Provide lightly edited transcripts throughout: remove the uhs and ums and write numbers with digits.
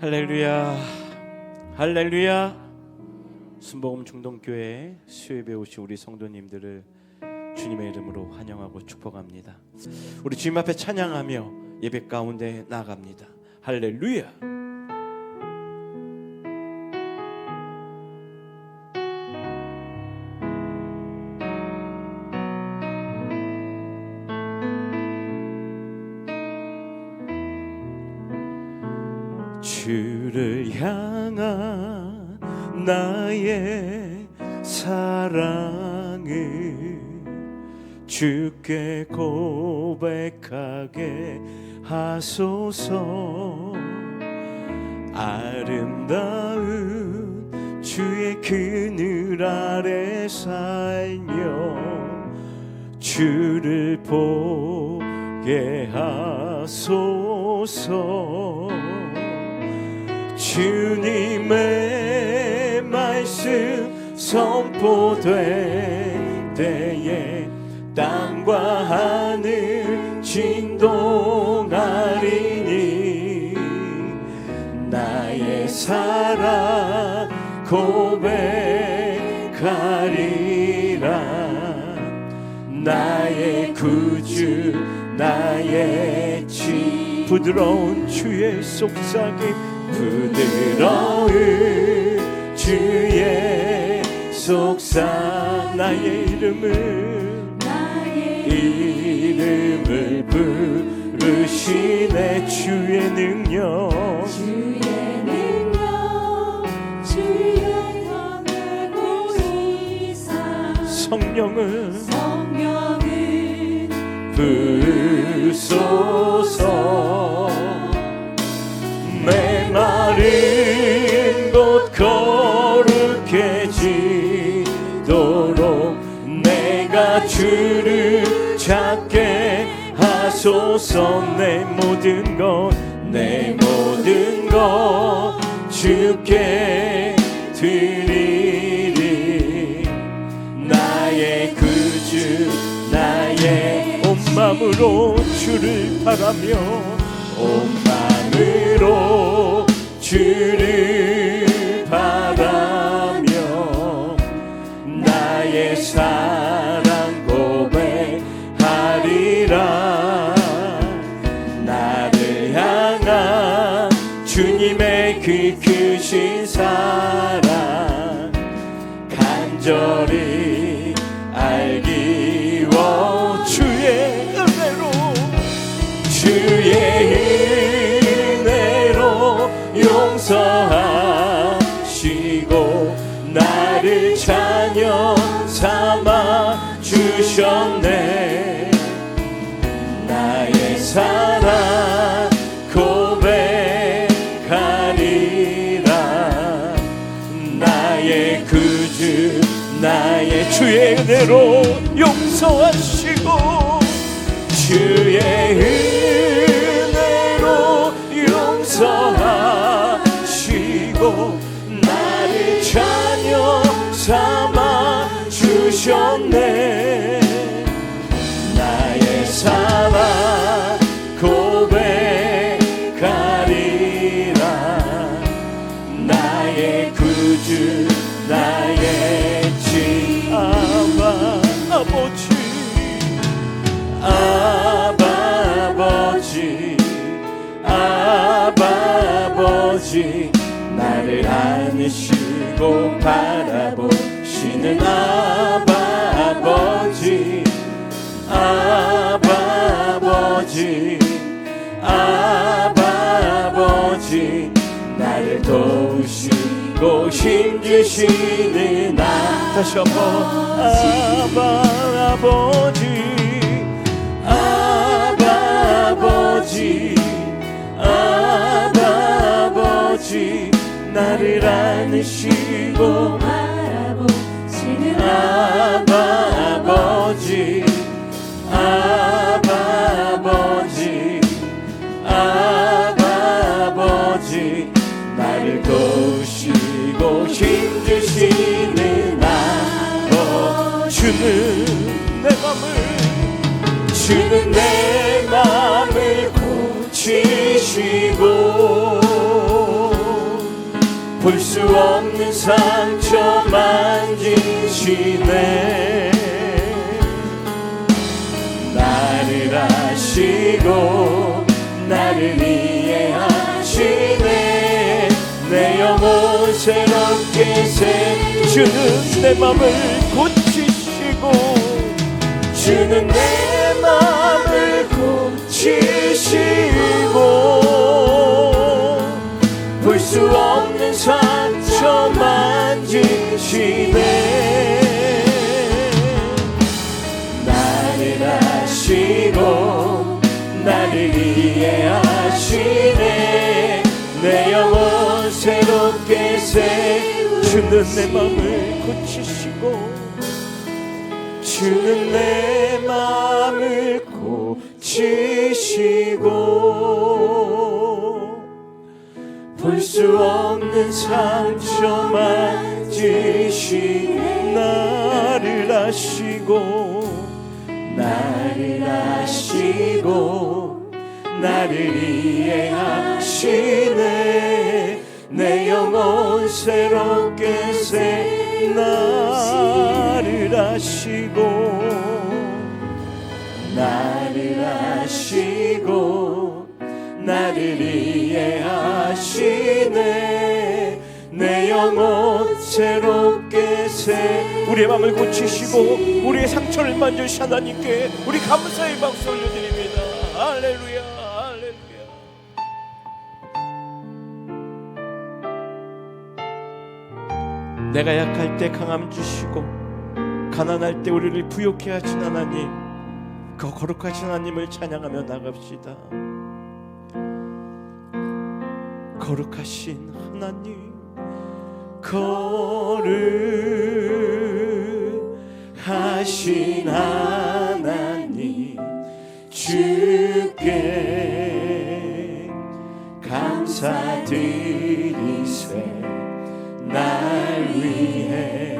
할렐루야, 할렐루야. 순복음 중동교회 수요예배 오신 우리 성도님들을 주님의 이름으로 환영하고 축복합니다. 우리 주님 앞에 찬양하며 예배 가운데 나아갑니다. 할렐루야. 주를 향한 나의 사랑을 주께 고백하게 하소서. 아름다운 주의 그늘 아래 살며 주를 보게 하소서. 주님의 말씀 선포될 때에 땅과 하늘 진동하리니 나의 사랑 고백하리라. 나의 구주 나의 부드러운 주의 속삭임, 부드러운 주의 속삭. 나의 이름을 부르시네. 주의 능력 주의 전하고 이사 성령은 부소서. 메마른 곳 거룩해 지도록 내가 주를 찾게 하소서. 내 모든 것 주께 드리리. 나의 구주 나의 온 마음으로 주를 바라며 온 마음으로 주를 바라며 나의 사랑 고백하리라. 나를 향한 주님의 그 크신 사랑 간절히 알기워. 주의 은혜로 용서하시고 나를 자녀 삼아 주셨네. 나의 사랑 고백하리라. 나의 구주 나의 주의 은혜로 용서하시고 주의 은혜로 용서하시고 나를 자녀 삼아 주셨네. 나의 사랑 고백하리라. 나의 구주 나의 아버지 나를 안으시고 바라보시는 아버지 나를 도우시고 힘주시는 다시 한번 아버지 나를 안으시고 바라보시는 아버지 나를 도우시고 힘주시는 주는 내 맘을 고치시고 볼 수 없는 상처 만지시네. 나를 아시고 나를 이해하시네. 내 영혼 새롭게 새 주는 내 맘을 고치시고 주는 내 맘을 고치시고 볼 수 없는 상처 만지시네. 나를 아시고 나를 이해하시네. 내 영혼 새롭게 세우는 내 맘을 고치시고 주는 내 맘을 고치시고 볼 수 없는 상처 만지시네. 나를 아시고 나를 아시고 나를 이해하시네. 내 영혼 새롭게 새 나를 아시고 나를 아시고 나를 이해하시네. 내 영혼 새롭게 새 우리의 마음을 고치시고 우리의 상처를 만지신 하나님께 우리 감사의 박수 올려드립니다. 할렐루야 할렐루야. 내가 약할 때 강함 주시고 가난할 때 우리를 부욕해 하신 하나님, 그 거룩하신 하나님을 찬양하며 나갑시다. 거룩하신 하나님, 거룩하신 하나님, 주께 감사드리세. 날 위해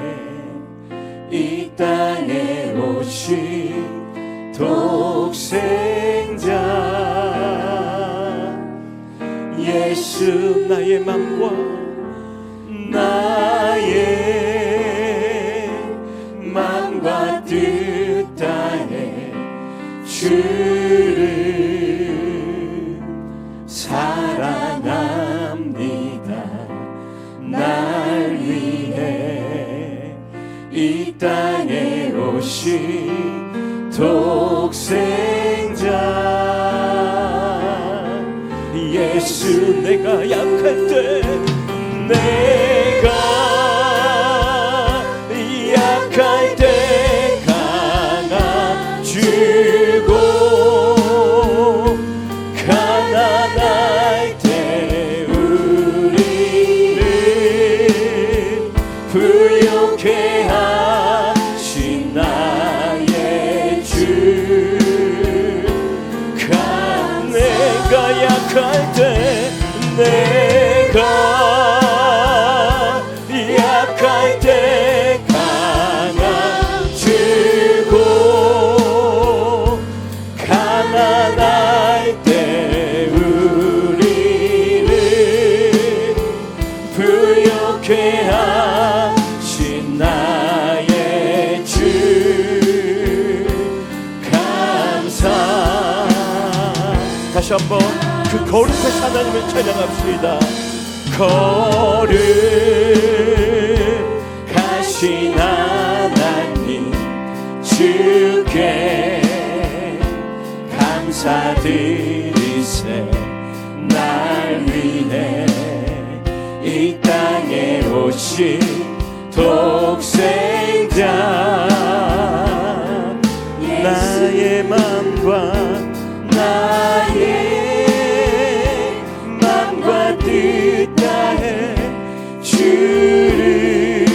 이 땅에 오신 독생자 예수, 나의 맘과 나의 맘과 뜻 다해 주를 사랑합니다. 날 위해 이 땅에 오신 독생자 예수, 내가 약할 때 내가 약할 때 강함 주고 가난할 때 우리를 부욕해 하신 나의 주. 내가 약할 때 내가 약할 때 강함 주고 가난할 때 우리를 부욕해 하신 나의 주. 감사. 다시 한번 그 거룩하신 하나님을 찬양합시다. 거룩하신 하나님, 주께 감사드리세. 날 위해 이 땅에 오신 독생자 나의 맘과 나의 맘과 뜻 다해 주를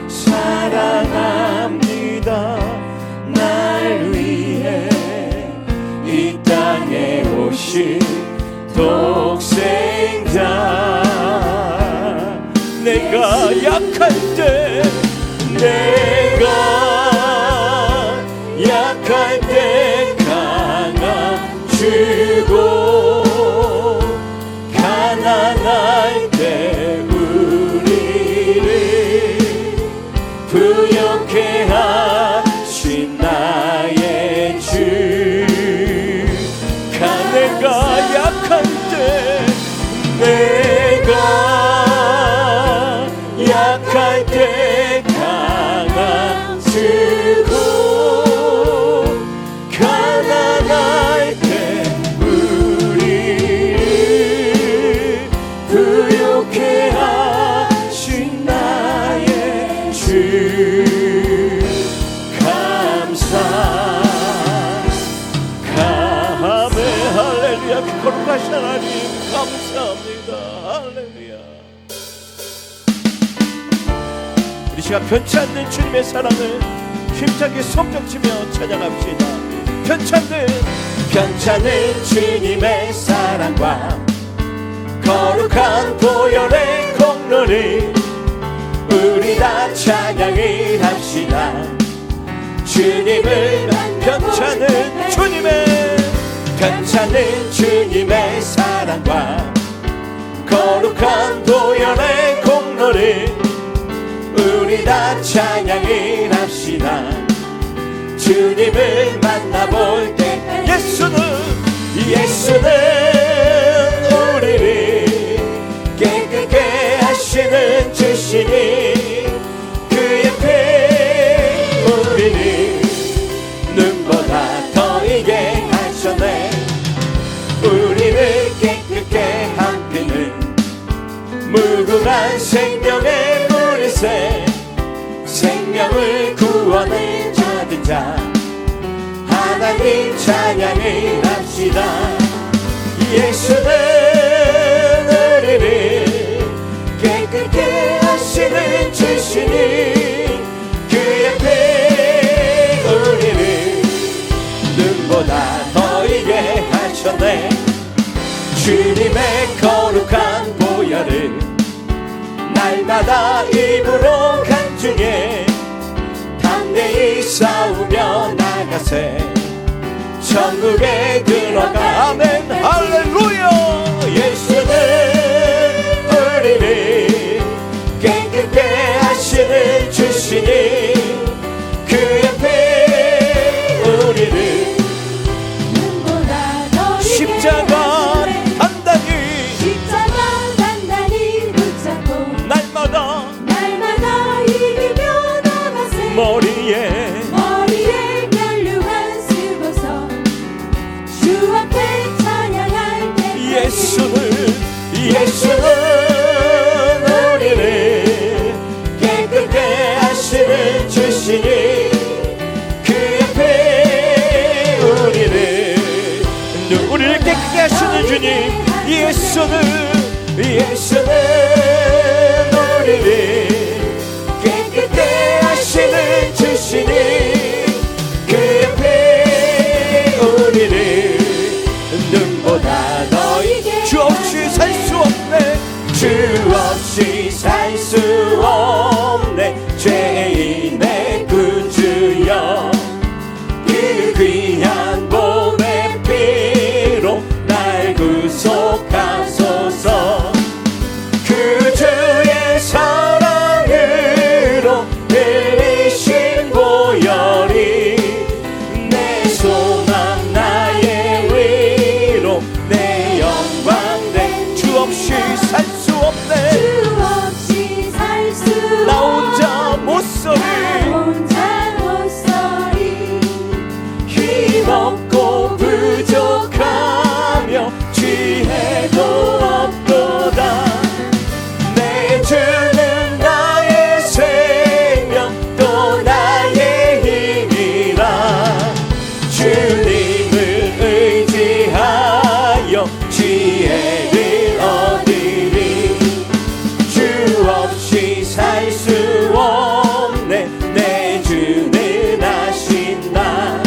사랑합니다. 날 위해 이 땅에 오신 독생자 내가 약할 때 내가 약할 때 강함 주고 가난할 때 그 거룩하신 하나님 감사합니다. 할렐루야. 우리 시간 변치 않는 주님의 사랑을 힘차게 손뼉치며 찬양합시다. 변치 않는 주님의 사랑과 거룩한 보혈의 공로를 우리 다 찬양을 합시다. 주님을 변치 않는 주님의 사랑과 거룩한 보혈의 공로를 우리 다 찬양을 합시다. 주님을 만나볼 때 예수는 우리를 깨끗게 하시는 주시니 그의 피 우리를 눈보다 더 이게 하셨네. 우리를 깨끗게 한 피는 무궁한 생명의 물새 생명을 구원을 받은 자 하나님 찬양을 합시다. 예수는 우리를 깨끗게 하시는 주시니 그의 피 우리를 눈보다 더 이게 하셨네. 주님의 거룩한 보혈을 날마다 입으로 간증해 담대히 싸우며 나가세 천국에 들어가. 아멘 할렐루야. 예수는 우리를 깨끗게 하시는 주시니 그의 피 우리를 눈보다 더 십자가 단단히 붙잡고 날마다 이기며 나가세. 머리에 멸류관 쓰고서 주 앞에 찬양할 때 예수는 우리를 깨끗게 하시는 주시니 그의 피 우리를 깨끗게 하시는 주님. 예수는 우리를 깨끗게 하시는 주시니 그의 피 우리를 눈보다 더 주 없이 살 수 없네. 주 없이 살 수 없네. 죄인의 구주여 그 귀한 몸의 피로 날 구속하소서. 그 주의 사랑으로 흘리신 보혈이 내 소망 나의 위로 내 영광 돼. 주 없이 살 수 없네. 나 혼자 못서리 힘없고 부족하며 지혜도 없도다. 내 주는 나의 생명 또 나의 힘이라. 주님을 의지하여 지혜를 얻으리. 주 없이 살 수 없네. 내 주는 하신다.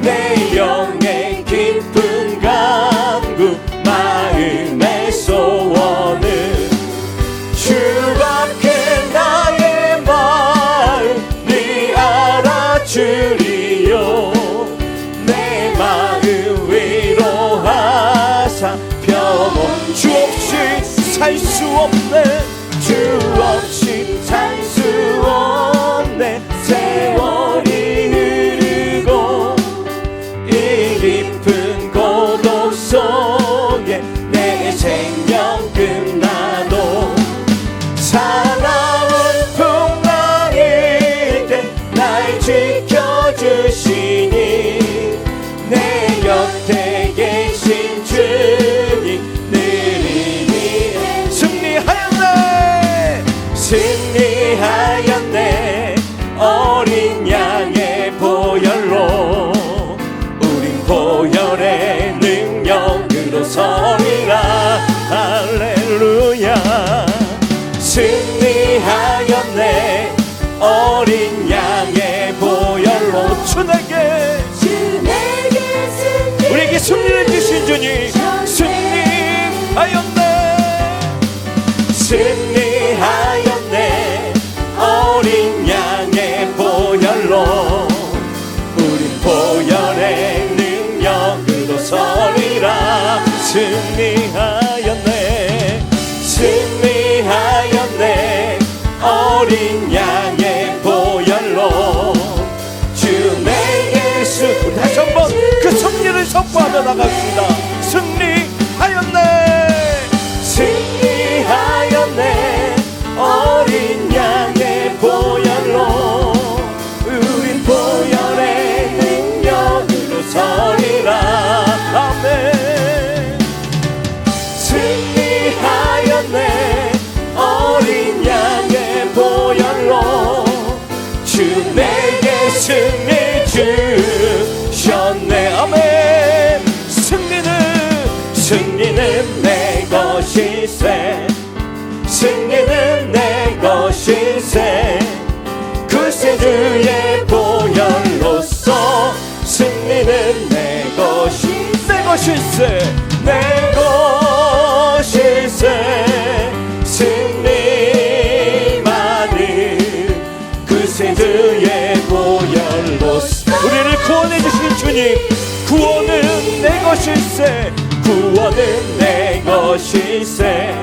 내 영의 깊은 간구 마음의 소원은 주밖에 나의 마음이 알아주리요. 내 마음 위로하사 평온. 주 없이 살 수 없네. 주 없이 살 수 없네. 세월이 흐르고 이 깊은 고독 속에 내 생명 끝나도 사나운 풍랑일 때 날 지켜주시니 내 곁에 계신 주님 승리하였네. 서리라. 할렐루야. 승리하였네. 어린 양의 보혈로 주 내게 우리에게 승리를 주신 주님, 승리하였네. 승리하였네. 어린 양의 보혈로 우린 보혈의 능력으로 서리라. 승리하였네. 승리하였네. 어린 양의 보혈로 주 내게 우리 다시 한번 그 승리를 선포하며 나갑시다. 승리하였네. 승리하였네. 어린 양의 보혈로 우린 보혈의 능력으로 서리라. 아멘. 승리하였네. 어린 양의 보혈로 주 내게 승리 주셨네. 아멘. 승리는 내 것일세. 승리는 내 것일세. 글쎄 주의 보혈로서 승리는 내 것일세. 내 것일세. 승리만을 글쎄 주의 보혈로서 우리를 구원해 주신 주님, 구원은 내 것일세. 구원은 내 것일세.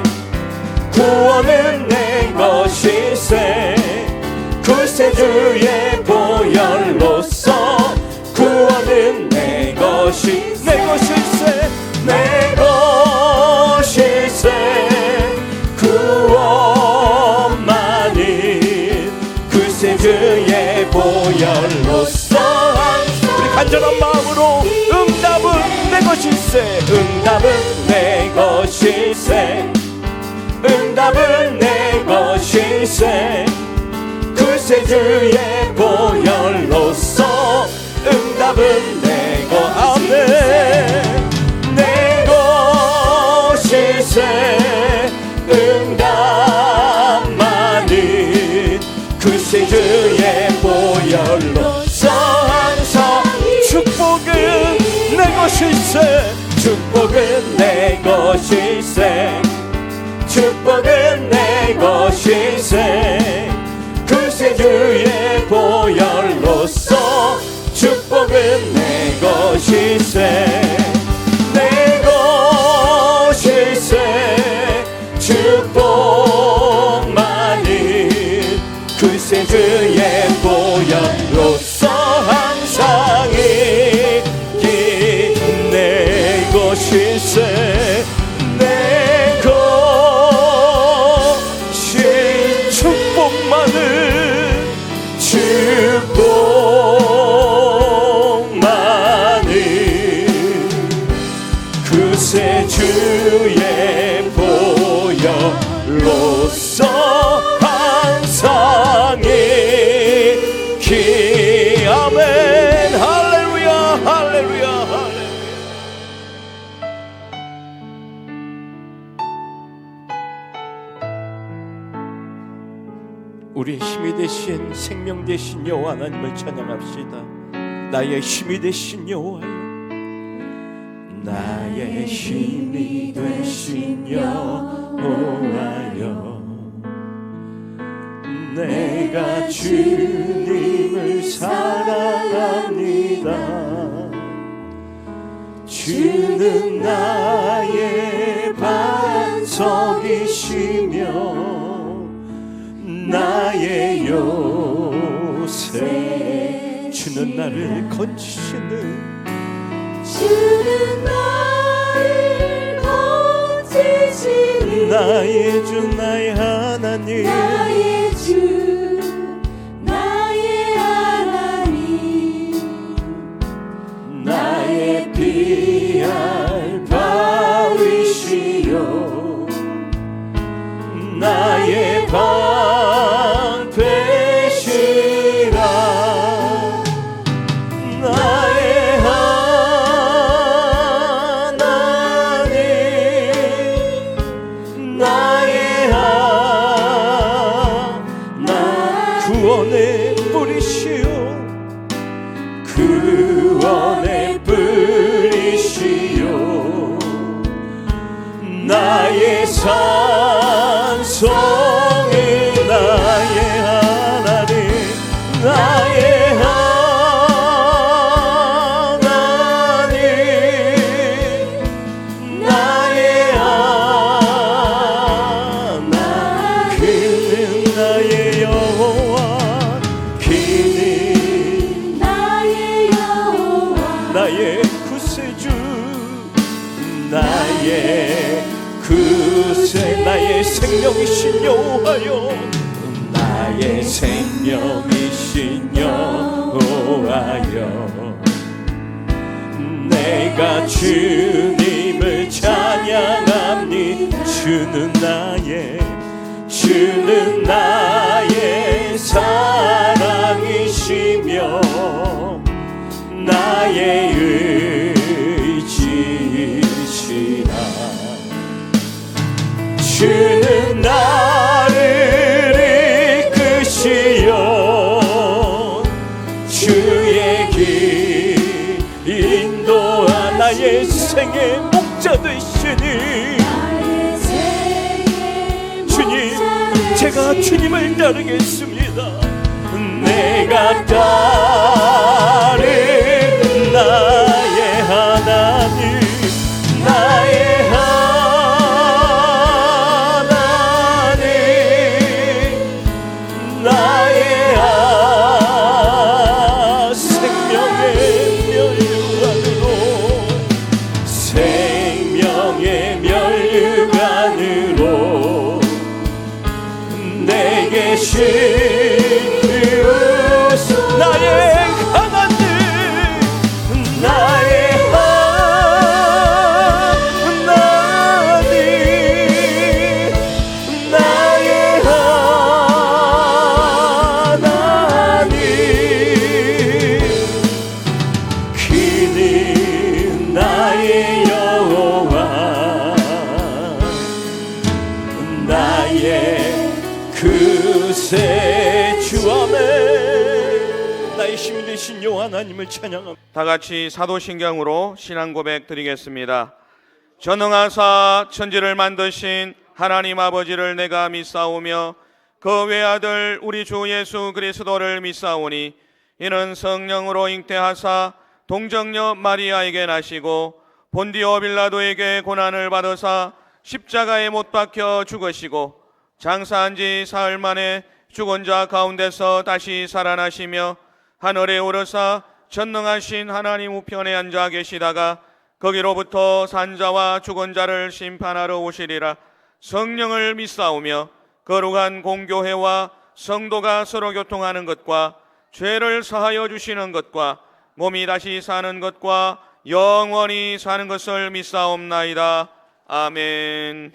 구원은 내 것일세. 글쎄 주의 보혈로서 구원은 내 것일세. 내 것일세. 구원만은 글쎄 주의 보혈로서 우리 간절한 마음으로 응답은 내 것일세. 응답은 내 것일세. 응답은 내 것일세. 글쎄 주의 보혈로서 응답은 내 것일세. 내 것일세. 응답만은 글쎄 주의 보혈로서 항상 축복은 내 것일세. 축복은 내 것일세. 축복은 내 것일세. 글쎄 주의 보혈로서 축복은 내 것일세. 내 것일세. 축복만은 글쎄 주의 보혈로서 항상 이기 내 것일세. 내 것이 축복만은 글쎄 주의 보혈로서 항상 이기. 아멘. 할렐루야. 할렐루야. 할렐루야. 우리의 힘이 되신 생명 되신 여호와 하나님을 찬양합시다. 나의 힘이 되신 여호와여, 나의 힘이 되신 여호와여, 내가 주님을 사랑합니다. 주는 나의 반석이시며 나의 요새. 주는 나를 건지시는, 주는 나를 건지시는 나의 주 나의 하나님. 나의 주 나의 하나님. 나의 피할 바위시여 나의 방패시라. 나의 하나님. 이시요 나의 산성이 나의 하나님 나의 하나님 나의 하나님 그는 나의 여호와 그는 나의 여호와 나의 구세주 나의 구세 나의 생명이신 여호와여 나의 생명이신 여호와여 내가 주님을 찬양합니다 주는 나의 사랑이시며 나의 의지시라 주는 나를 이끄시어 주의 길 인도하 나의 생의 목자 되시니 주님 제가 주님을 따르겠습니다 내가 따른 나의 하나님 나의 하나님 나의 생명의 멸류관으로 생명의 멸류관으로 내게 주옵소서 나의 하나님 나의 하나님 나의 하나님 그는 나의 여호와 나의 구세주 아멘 나의 힘이 되신 여호와 하나님을 찬양합니다. 다 같이 사도신경으로 신앙 고백 드리겠습니다. 전능하사 천지를 만드신 하나님 아버지를 내가 믿사오며 그 외아들 우리 주 예수 그리스도를 믿사오니 이는 성령으로 잉태하사 동정녀 마리아에게 나시고 본디오 빌라도에게 고난을 받으사 십자가에 못 박혀 죽으시고 장사한 지 사흘 만에 죽은 자 가운데서 다시 살아나시며 하늘에 오르사 전능하신 하나님 우편에 앉아 계시다가 거기로부터 산자와 죽은 자를 심판하러 오시리라. 성령을 믿사오며 거룩한 공교회와 성도가 서로 교통하는 것과 죄를 사하여 주시는 것과 몸이 다시 사는 것과 영원히 사는 것을 믿사옵나이다. 아멘.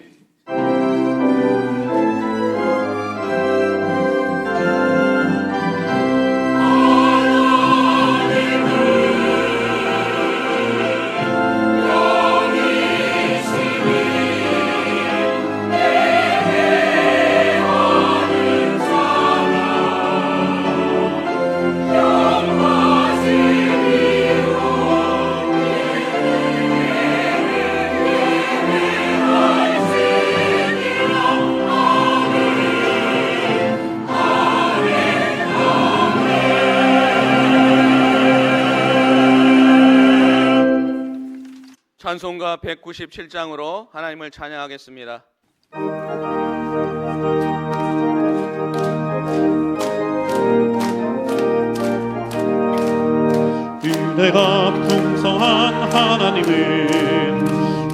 찬송가 197장으로 하나님을 찬양하겠습니다. 은혜가 풍성한 하나님은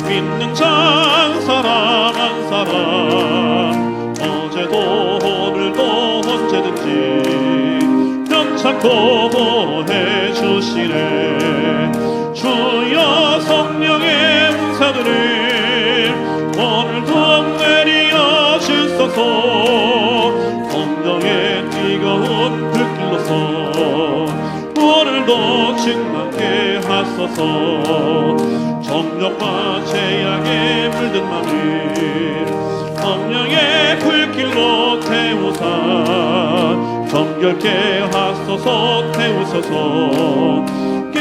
믿는 자 사람 한 사람 어제도 오늘도 언제든지 변찮고 보호해 주시네. 주여 성령의 은사들을 오늘도 내리어 주소서. 성령의 뜨거운 불길로서 오늘도 충만케 하소서. 정욕과 죄악에 물든 맘을 성령의 불길로 태우사 정결케 하소서. 태우소서.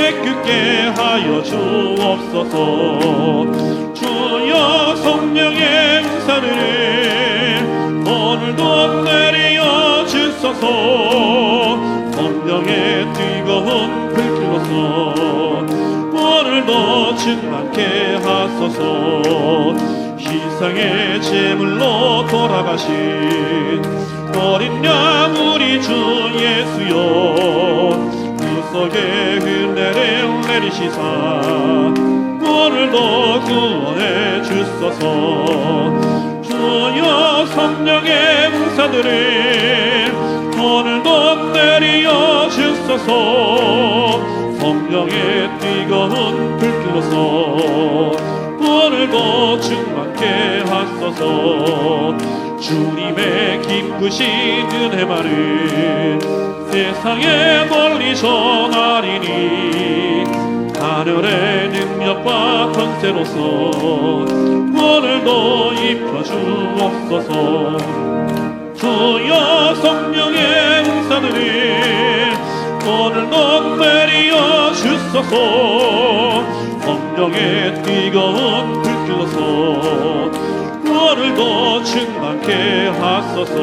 깨끗게 하여 주옵소서. 주여 성령의 은사를 오늘도 내려 주소서. 성령의 뜨거운 불길로서 오늘도 충만케 하소서. 희생의 제물로 돌아가신 어린 양 우리 주 예수여, 구속의 은혜를 내리시사 오늘도 구원해 주소서. 주여 성령의 은사들을 오늘도 내려 주소서. 성령의 뜨거운 불길로서 오늘도 충만케 하소서. 주님의 기쁘신 은혜만을 세상에 널리 전하리니 하늘의 능력과 권세로서 오늘도 입혀주옵소서. 주여 성령의 은사들을 오늘도 내려 주소서. 성령의 뜨거운 불길로서 오늘도 충만케 하소서.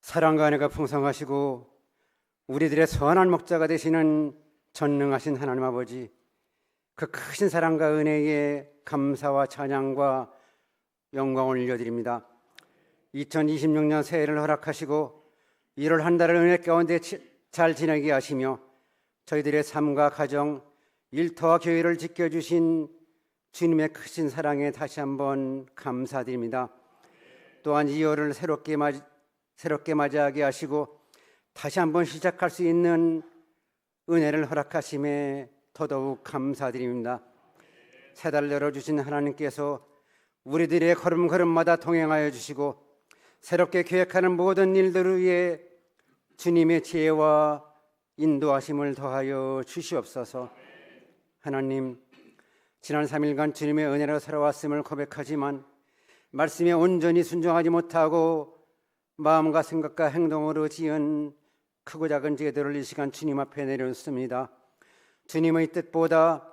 사랑과 은혜가 풍성하시고 우리들의 선한 목자가 되시는 전능하신 하나님 아버지, 그 크신 사랑과 은혜에 감사와 찬양과 영광을 올려드립니다. 2026년 새해를 허락하시고 1월 한 달을 은혜 가운데 잘 지내게 하시며 저희들의 삶과 가정, 일터와 교회를 지켜주신 주님의 크신 사랑에 다시 한번 감사드립니다. 또한 2월을 새롭게 맞이하게 하시고 다시 한번 시작할 수 있는 은혜를 허락하심에 더더욱 감사드립니다. 새 달 열어주신 하나님께서 우리들의 걸음걸음마다 동행하여 주시고 새롭게 계획하는 모든 일들을 위해 주님의 지혜와 인도하심을 더하여 주시옵소서. 하나님, 지난 3일간 주님의 은혜로 살아왔음을 고백하지만 말씀에 온전히 순종하지 못하고 마음과 생각과 행동으로 지은 크고 작은 죄들을 이 시간 주님 앞에 내려놓습니다. 주님의 뜻보다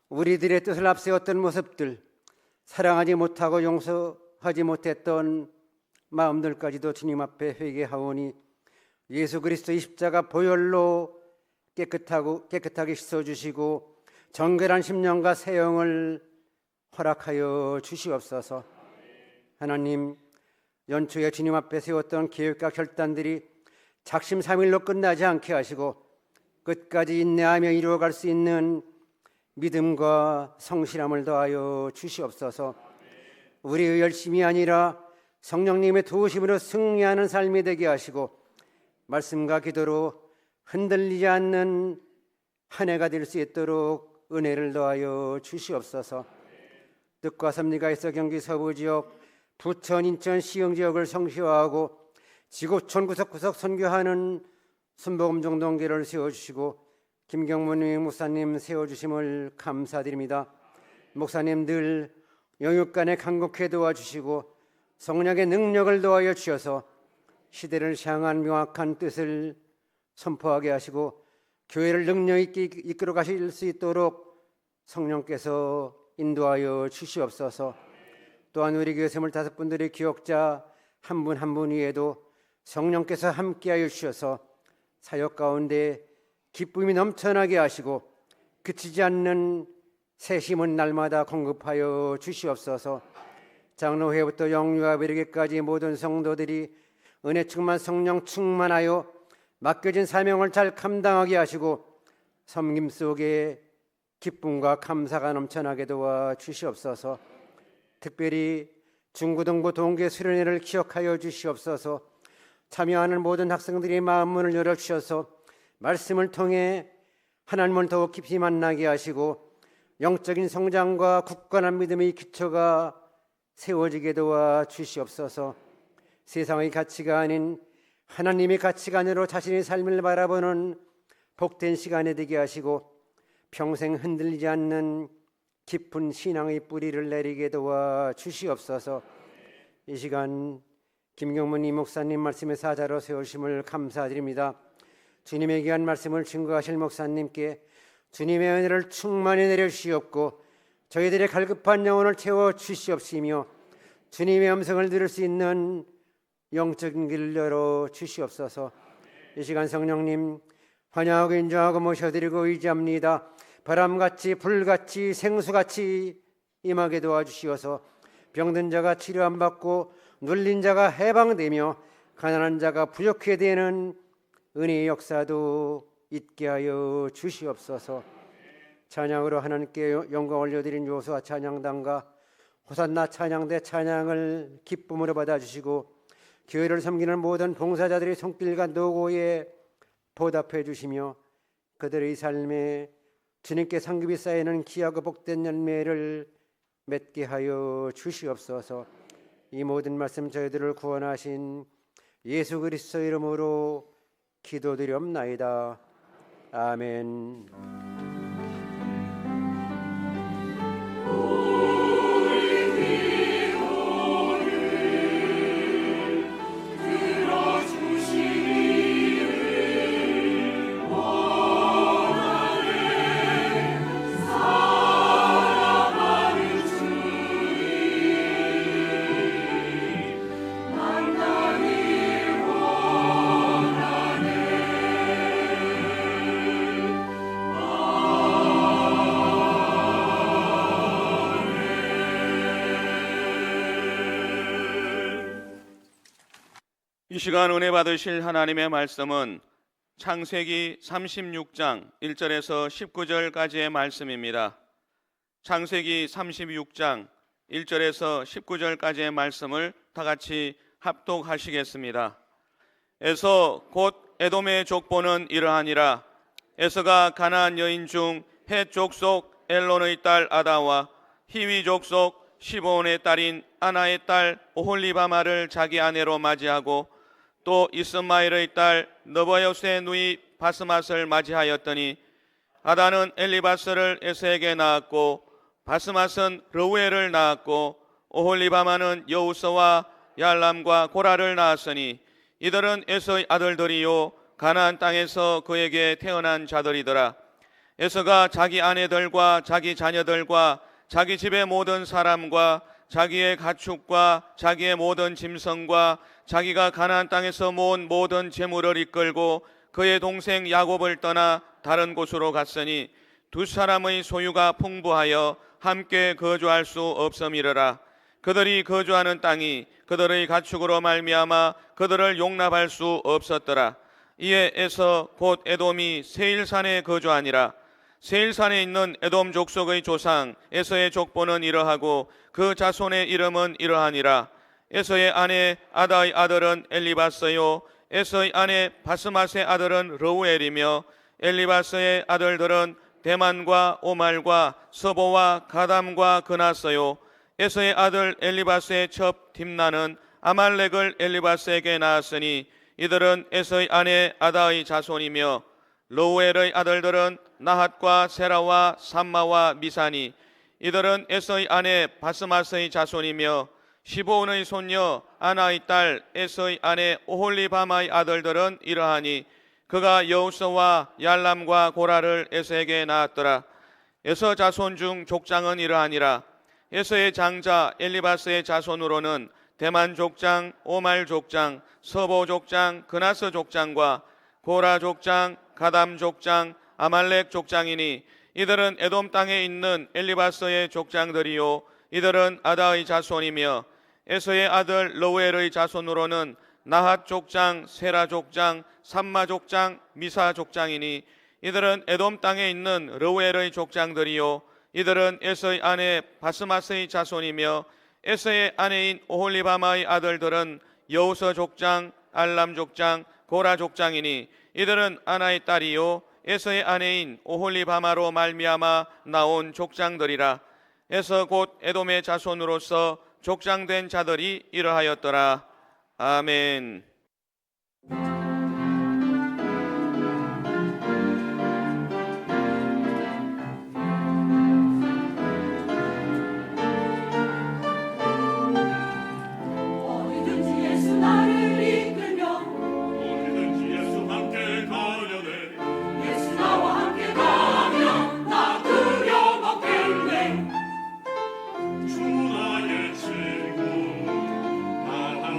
우리들의 뜻을 앞세웠던 모습들, 사랑하지 못하고 용서하지 못했던 마음들까지도 주님 앞에 회개하오니 예수 그리스도의 십자가 보혈로 깨끗하게 씻어주시고 정결한 심령과 새 영을 허락하여 주시옵소서. 하나님, 연초에 주님 앞에 세웠던 계획과 결단들이 작심삼일로 끝나지 않게 하시고 끝까지 인내하며 이루어갈 수 있는 믿음과 성실함을 더하여 주시옵소서. 우리의 열심이 아니라 성령님의 도우심으로 승리하는 삶이 되게 하시고 말씀과 기도로 흔들리지 않는 한 해가 될 수 있도록 은혜를 더하여 주시옵소서. 뜻과 섭리가 있어 경기 서부 지역, 부천, 인천, 시흥 지역을 성시화하고 지구촌 구석구석 선교하는 순복음정동교를 세워주시고 김경문 목사님 세워주심을 감사드립니다. 목사님 늘 영육간에 간곡해 도와주시고 성령의 능력을 더하여 주셔서 시대를 향한 명확한 뜻을 선포하게 하시고 교회를 능력 있게 이끌어 가실 수 있도록 성령께서 인도하여 주시옵소서. 또한 우리 교회 25분들의 기억자 한 분 한 분 위에도 성령께서 함께하여 주셔서 사역 가운데 기쁨이 넘쳐나게 하시고 그치지 않는 새 힘은 날마다 공급하여 주시옵소서. 장로회부터 영유아 이르기까지 모든 성도들이 은혜 충만 성령 충만하여 맡겨진 사명을 잘 감당하게 하시고 섬김 속에 기쁨과 감사가 넘쳐나게 도와 주시옵소서. 특별히 중고등부 동계 수련회를 기억하여 주시옵소서. 참여하는 모든 학생들의 마음문을 열어주셔서 말씀을 통해 하나님을 더욱 깊이 만나게 하시고 영적인 성장과 굳건한 믿음의 기초가 세워지게 도와 주시옵소서. 세상의 가치가 아닌 하나님의 가치관으로 자신의 삶을 바라보는 복된 시간이 되게 하시고 평생 흔들리지 않는 깊은 신앙의 뿌리를 내리게 도와 주시옵소서. 이 시간 김경문 이목사님 말씀의 사자로 세우심을 감사드립니다. 주님의 귀한 말씀을 증거하실 목사님께 주님의 은혜를 충만히 내려주시옵고 저희들의 갈급한 영혼을 채워 주시옵시며 주님의 음성을 들을 수 있는 영적인 길을 열어 주시옵소서. 이 시간 성령님 환영하고 인정하고 모셔드리고 의지합니다. 바람같이 불같이 생수같이 임하게 도와주시어서 병든 자가 치료 안 받고 눌린 자가 해방되며 가난한 자가 부족해 되는 은혜의 역사도 있게 하여 주시옵소서. 찬양으로 하나님께 영광 올려드린 요수와 찬양단과 호산나 찬양대 찬양을 기쁨으로 받아주시고 교회를 섬기는 모든 봉사자들의 손길과 노고에 보답해 주시며 그들의 삶에 주님께 상급이 쌓이는 귀하고 복된 열매를 맺게 하여 주시옵소서. 이 모든 말씀 저희들을 구원하신 예수 그리스도 이름으로 기도드리옵나이다. 아멘. 이 시간 은혜 받으실 하나님의 말씀은 창세기 36장 1절에서 19절까지의 말씀입니다. 창세기 36장 1절에서 19절까지의 말씀을 다 같이 합독하시겠습니다. 에서 곧 에돔의 족보는 이러하니라. 에서가 가나안 여인 중 헷 족속 엘론의 딸 아다와 히위 족속 시브온의 딸인 아나의 딸 오홀리바마를 자기 아내로 맞이하고 또 이스마엘의 딸 너버여스의 누이 바스맛을 맞이하였더니 아다는 엘리바스를 에서에게 낳았고 바스맛은 르우엘을 낳았고 오홀리바마는 여우스와 얄람과 고라를 낳았으니 이들은 에서의 아들들이요 가나안 땅에서 그에게 태어난 자들이더라. 에서가 자기 아내들과 자기 자녀들과 자기 집의 모든 사람과 자기의 가축과 자기의 모든 짐승과 자기가 가나안 땅에서 모은 모든 재물을 이끌고 그의 동생 야곱을 떠나 다른 곳으로 갔으니 두 사람의 소유가 풍부하여 함께 거주할 수 없음이러라. 그들이 거주하는 땅이 그들의 가축으로 말미암아 그들을 용납할 수 없었더라. 이에 에서 곧 에돔이 세일산에 거주하니라. 세일산에 있는 에돔 족속의 조상 에서의 족보는 이러하고 그 자손의 이름은 이러하니라. 에서의 아내 아다의 아들은 엘리바스요 에서의 아내 바스맛의 아들은 르우엘이며 엘리바스의 아들들은 대만과 오말과 서보와 가담과 그나서요. 에서의 아들 엘리바스의 첩 딥나는 아말렉을 엘리바스에게 낳았으니 이들은 에서의 아내 아다의 자손이며 르우엘의 아들들은 나핫과 세라와 삼마와 미사니 이들은 에서의 아내 바스맛의 자손이며 시브온의 손녀 아나의 딸 에서의 아내 오홀리바마의 아들들은 이러하니 그가 여우스와 얄람과 고라를 에서에게 낳았더라. 에서 자손 중 족장은 이러하니라. 에서의 장자 엘리바스의 자손으로는 대만 족장, 오말 족장, 서보 족장, 그나스 족장과 고라 족장, 가담 족장, 아말렉 족장이니 이들은 에돔 땅에 있는 엘리바스의 족장들이요 이들은 아다의 자손이며 에서의 아들 르우엘의 자손으로는 나핫 족장, 세라 족장, 삼마 족장, 미사 족장이니 이들은 에돔 땅에 있는 르우엘의 족장들이요 이들은 에서의 아내 바스맛의 자손이며 에서의 아내인 오홀리바마의 아들들은 여우서 족장, 알람 족장, 고라 족장이니 이들은 아나의 딸이요 에서의 아내인 오홀리바마로 말미암아 나온 족장들이라. 에서 곧 에돔의 자손으로서 족장된 자들이 이러하였더라. 아멘.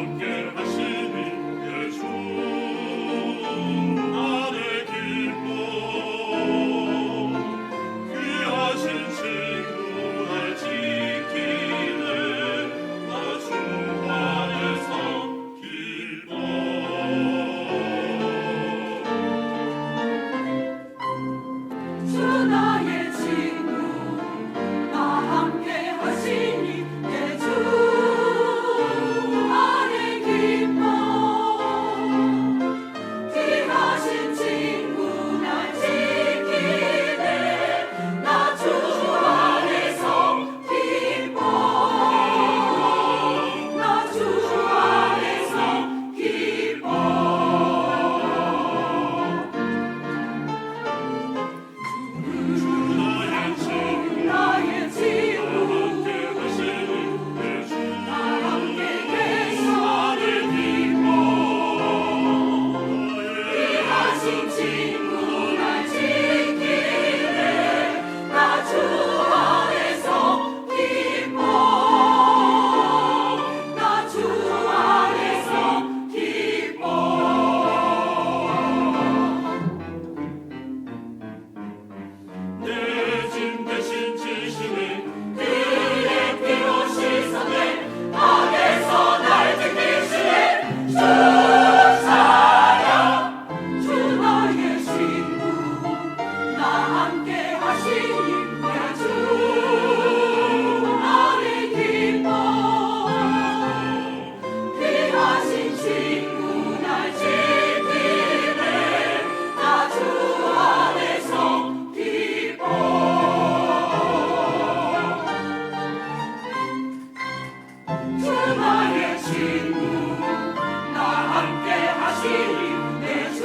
함께 하시니 예수 나의 기쁨 귀하신 친구 날 지키네 나 주 안에서 기뻐 주 나의 친구 나 함께 하시니 내 주 안에 기뻐 귀하신 친구 날 지키네 나 주 안에서 기뻐 나 주 안에서 기뻐 나의 친구 나 함께 계셔 기뻐 귀하신 친구 날 지키네 나 주 안에서 기뻐 나 주 안에서 기뻐 내 짐 대신 지시네 그의 피로 씻었네 악에서 날 지키시네 주 사랑 주 나의 친구 나 함께 하시니 내 주 안에 기뻐 귀하신 친구 날 지키네 나 주 안에서 기뻐 주 나의 친구 나 함께 하시니 내 주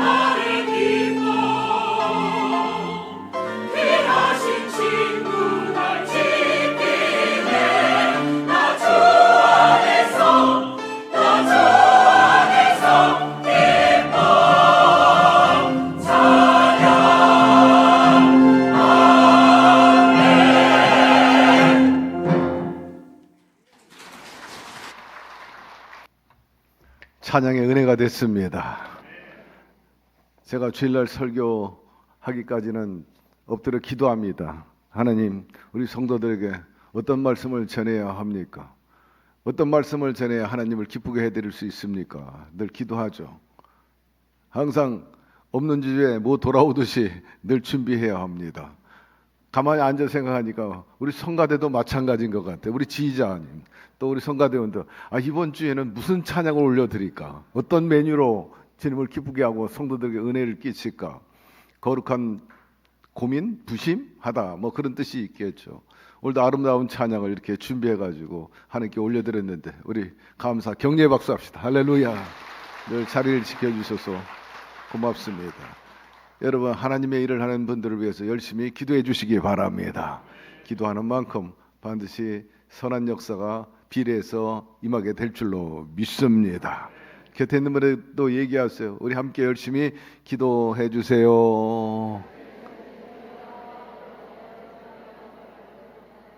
안에 기뻐 귀하신 친구 날 지키네 나 주 안에서 기뻐 찬양 찬양의 은혜가 됐습니다. 제가 주일날 설교하기까지는 엎드려 기도합니다. 하나님, 우리 성도들에게 어떤 말씀을 전해야 합니까? 어떤 말씀을 전해야 하나님을 기쁘게 해드릴 수 있습니까? 늘 기도하죠. 항상 없는 주에 뭐 돌아오듯이 늘 준비해야 합니다. 가만히 앉아 생각하니까 우리 성가대도 마찬가지인 것 같아요. 우리 지휘자님 또 우리 성가대원도 이번 주에는 무슨 찬양을 올려드릴까? 어떤 메뉴로 주님을 기쁘게 하고 성도들에게 은혜를 끼칠까? 거룩한 고민, 부심하다 뭐 그런 뜻이 있겠죠. 오늘도 아름다운 찬양을 이렇게 준비해가지고 하나님께 올려드렸는데 우리 감사 격려의 박수 합시다. 할렐루야. 늘 자리를 지켜주셔서 고맙습니다. 여러분, 하나님의 일을 하는 분들을 위해서 열심히 기도해 주시기 바랍니다. 기도하는 만큼 반드시 선한 역사가 비례해서 임하게 될 줄로 믿습니다. 곁에 있는 분들도 얘기하세요. 우리 함께 열심히 기도해 주세요.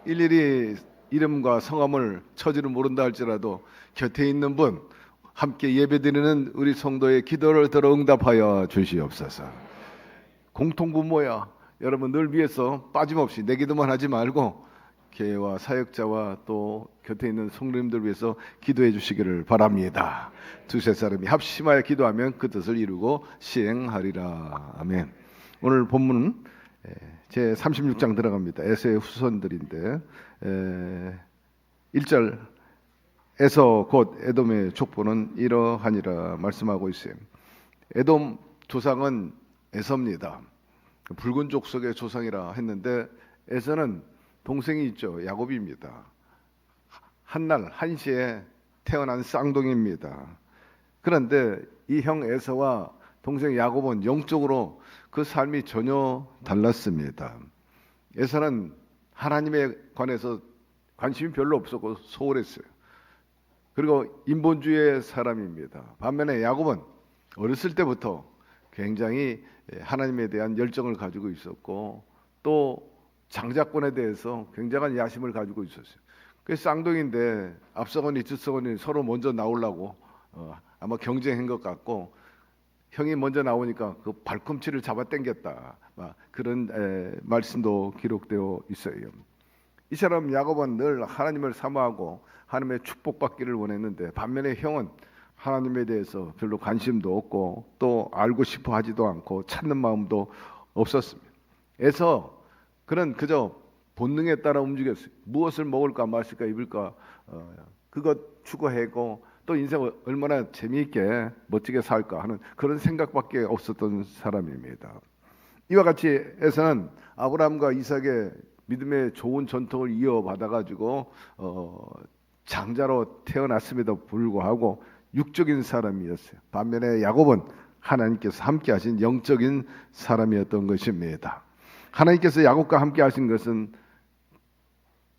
일일이 이름과 성함을 처지를 모른다 할지라도 곁에 있는 분 함께 예배드리는 우리 성도의 기도를 들어 응답하여 주시옵소서. 공통부모야. 여러분 늘 위해서 빠짐없이 내 기도만 하지 말고 교회와 사역자와 또 곁에 있는 성도님들 위해서 기도해 주시기를 바랍니다. 두세 사람이 합심하여 기도하면 그 뜻을 이루고 시행하리라. 아멘. 오늘 본문은 제 36장 들어갑니다. 에서의 후손들인데 1절에서 곧 에돔의 족보는 이러하니라 말씀하고 있어요. 에돔 조상은 에서입니다. 붉은 족속의 조상이라 했는데 에서는 동생이 있죠. 야곱입니다. 한날 한시에 태어난 쌍둥이입니다. 그런데 이 형 에서와 동생 야곱은 영적으로 그 삶이 전혀 달랐습니다. 에서는 하나님에 관해서 관심이 별로 없었고 소홀했어요. 그리고 인본주의의 사람입니다. 반면에 야곱은 어렸을 때부터 굉장히 하나님에 대한 열정을 가지고 있었고 또 장자권에 대해서 굉장한 야심을 가지고 있었어요. 그 쌍둥이인데 앞서거니 뒤서거니 서로 먼저 나오려고 아마 경쟁한 것 같고 형이 먼저 나오니까 그 발꿈치를 잡아 당겼다. 그런 말씀도 기록되어 있어요. 이처럼 야곱은 늘 하나님을 사모하고 하나님의 축복받기를 원했는데 반면에 형은 하나님에 대해서 별로 관심도 없고 또 알고 싶어 하지도 않고 찾는 마음도 없었습니다. 그래서 그는 그저 본능에 따라 움직였어요. 무엇을 먹을까 마실까 입을까 그것 추구하고 또 인생을 얼마나 재미있게 멋지게 살까 하는 그런 생각밖에 없었던 사람입니다. 이와 같이 해서는 아브라함과 이삭의 믿음의 좋은 전통을 이어받아가지고 장자로 태어났음에도 불구하고 육적인 사람이었어요. 반면에 야곱은 하나님께서 함께 하신 영적인 사람이었던 것입니다. 하나님께서 야곱과 함께 하신 것은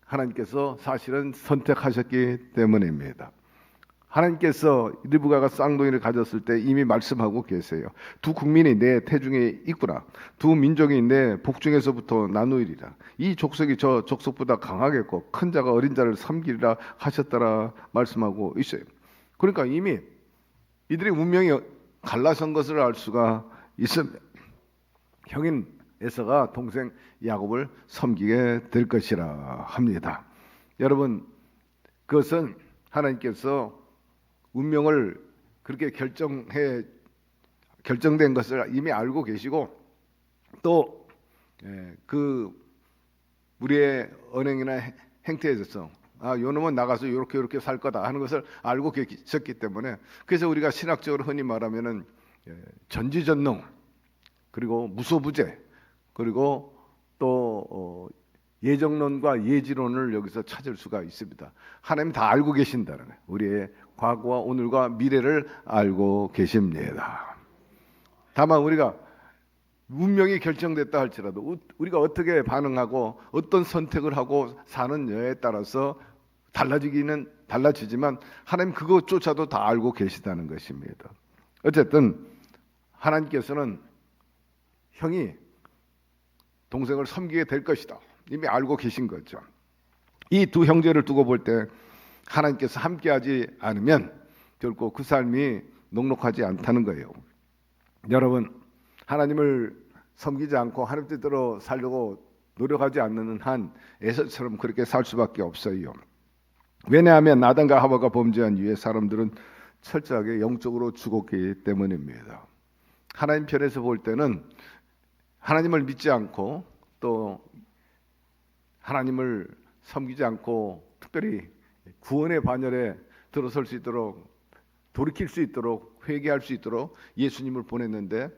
하나님께서 사실은 선택하셨기 때문입니다. 하나님께서 리브가가 쌍둥이를 가졌을 때 이미 말씀하고 계세요. 두 국민이 내 태중에 있구나. 두 민족이 내 복중에서부터 나누리라. 이 족속이 저 족속보다 강하겠고 큰 자가 어린 자를 섬기리라 하셨더라 말씀하고 있어요. 그러니까 이미 이들의 운명이 갈라선 것을 알 수가 있습니다. 형인 에서가 동생 야곱을 섬기게 될 것이라 합니다. 여러분, 그것은 하나님께서 운명을 그렇게 결정된 것을 이미 알고 계시고 또 그 우리의 언행이나 행태에 있어서 요 놈은 나가서 이렇게 살 거다 하는 것을 알고 계셨기 때문에 그래서 우리가 신학적으로 흔히 말하면은 전지전능 그리고 무소부재 그리고 또 예정론과 예지론을 여기서 찾을 수가 있습니다. 하나님 다 알고 계신다는 거예요. 우리의 과거와 오늘과 미래를 알고 계십니다. 다만 우리가 운명이 결정됐다 할지라도 우리가 어떻게 반응하고 어떤 선택을 하고 사느냐에 따라서 달라지지만 하나님 그것조차도 다 알고 계시다는 것입니다. 어쨌든 하나님께서는 형이 동생을 섬기게 될 것이다. 이미 알고 계신 거죠. 이 두 형제를 두고 볼 때 하나님께서 함께하지 않으면 결코 그 삶이 녹록하지 않다는 거예요. 여러분, 하나님을 섬기지 않고 하나님 뜻대로 살려고 노력하지 않는 한 에서처럼 그렇게 살 수밖에 없어요. 왜냐하면 아담과 하와가 범죄한 이후에 사람들은 철저하게 영적으로 죽었기 때문입니다. 하나님 편에서 볼 때는 하나님을 믿지 않고 또 하나님을 섬기지 않고 특별히 구원의 반열에 들어설 수 있도록 돌이킬 수 있도록 회개할 수 있도록 예수님을 보냈는데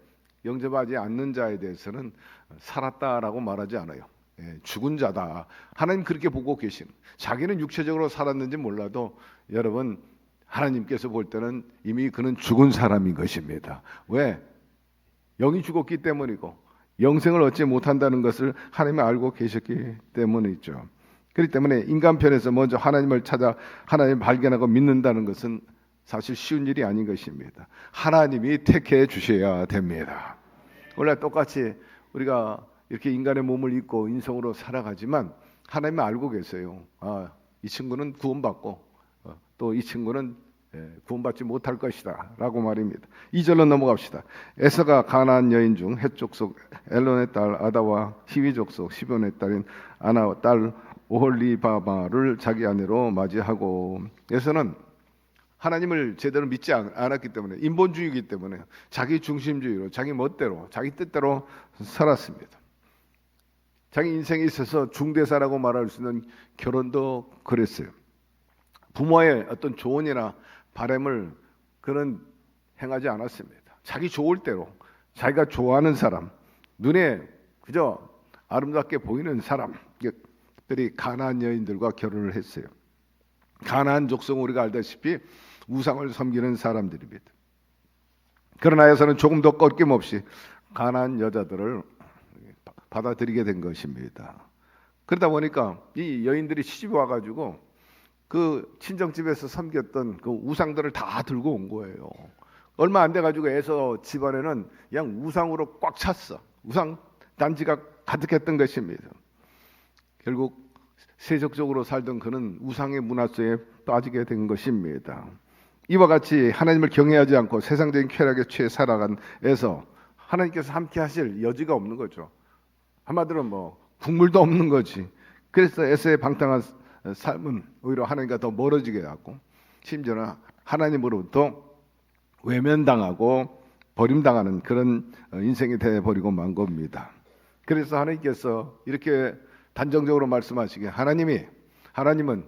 영접하지 않는 자에 대해서는 살았다라고 말하지 않아요. 죽은 자다. 하나님 그렇게 보고 계신. 자기는 육체적으로 살았는지 몰라도 여러분 하나님께서 볼 때는 이미 그는 죽은 사람인 것입니다. 왜? 영이 죽었기 때문이고 영생을 얻지 못한다는 것을 하나님이 알고 계셨기 때문이죠. 그렇기 때문에 인간 편에서 먼저 하나님을 찾아 하나님을 발견하고 믿는다는 것은 사실 쉬운 일이 아닌 것입니다. 하나님이 택해 주셔야 됩니다. 원래 똑같이 우리가 이렇게 인간의 몸을 입고 인성으로 살아가지만 하나님이 알고 계세요. 이 친구는 구원받고 또 이 친구는 구원받지 못할 것이다 라고 말입니다. 2절로 넘어갑시다. 에서가 가나안 여인 중 헷 족속 엘론의 딸 아다와 히위 족속 시돈의 딸인 아나 딸 오홀리바마를 자기 아내로 맞이하고 에서는 하나님을 제대로 믿지 않았기 때문에 인본주의이기 때문에 자기 중심주의로 자기 멋대로 자기 뜻대로 살았습니다. 자기 인생에 있어서 중대사라고 말할 수 있는 결혼도 그랬어요. 부모의 어떤 조언이나 바람을 그는 행하지 않았습니다. 자기 좋을 대로 자기가 좋아하는 사람, 눈에 그저 아름답게 보이는 사람, 특별히 가나안 여인들과 결혼을 했어요. 가나안 족속은 우리가 알다시피 우상을 섬기는 사람들입니다. 그러나 에서는 조금 더 꺾임없이 가나안 여자들을 받아들이게 된 것입니다. 그러다 보니까 이 여인들이 시집 와가지고 그 친정집에서 섬겼던 그 우상들을 다 들고 온 거예요. 얼마 안 돼가지고 에서 집안에는 그냥 우상으로 꽉 찼어. 우상 단지가 가득했던 것입니다. 결국 세속적으로 살던 그는 우상의 문화 속에 빠지게 된 것입니다. 이와 같이 하나님을 경외하지 않고 세상적인 쾌락에 취해 살아간 에서 하나님께서 함께 하실 여지가 없는 거죠. 한마디로 뭐 국물도 없는 거지. 그래서 에서의 방탕한 삶은 오히려 하나님과 더 멀어지게 하고 심지어는 하나님으로부터 외면당하고 버림당하는 그런 인생이 되어버리고 만 겁니다. 그래서 하나님께서 이렇게 단정적으로 말씀하시기에 하나님은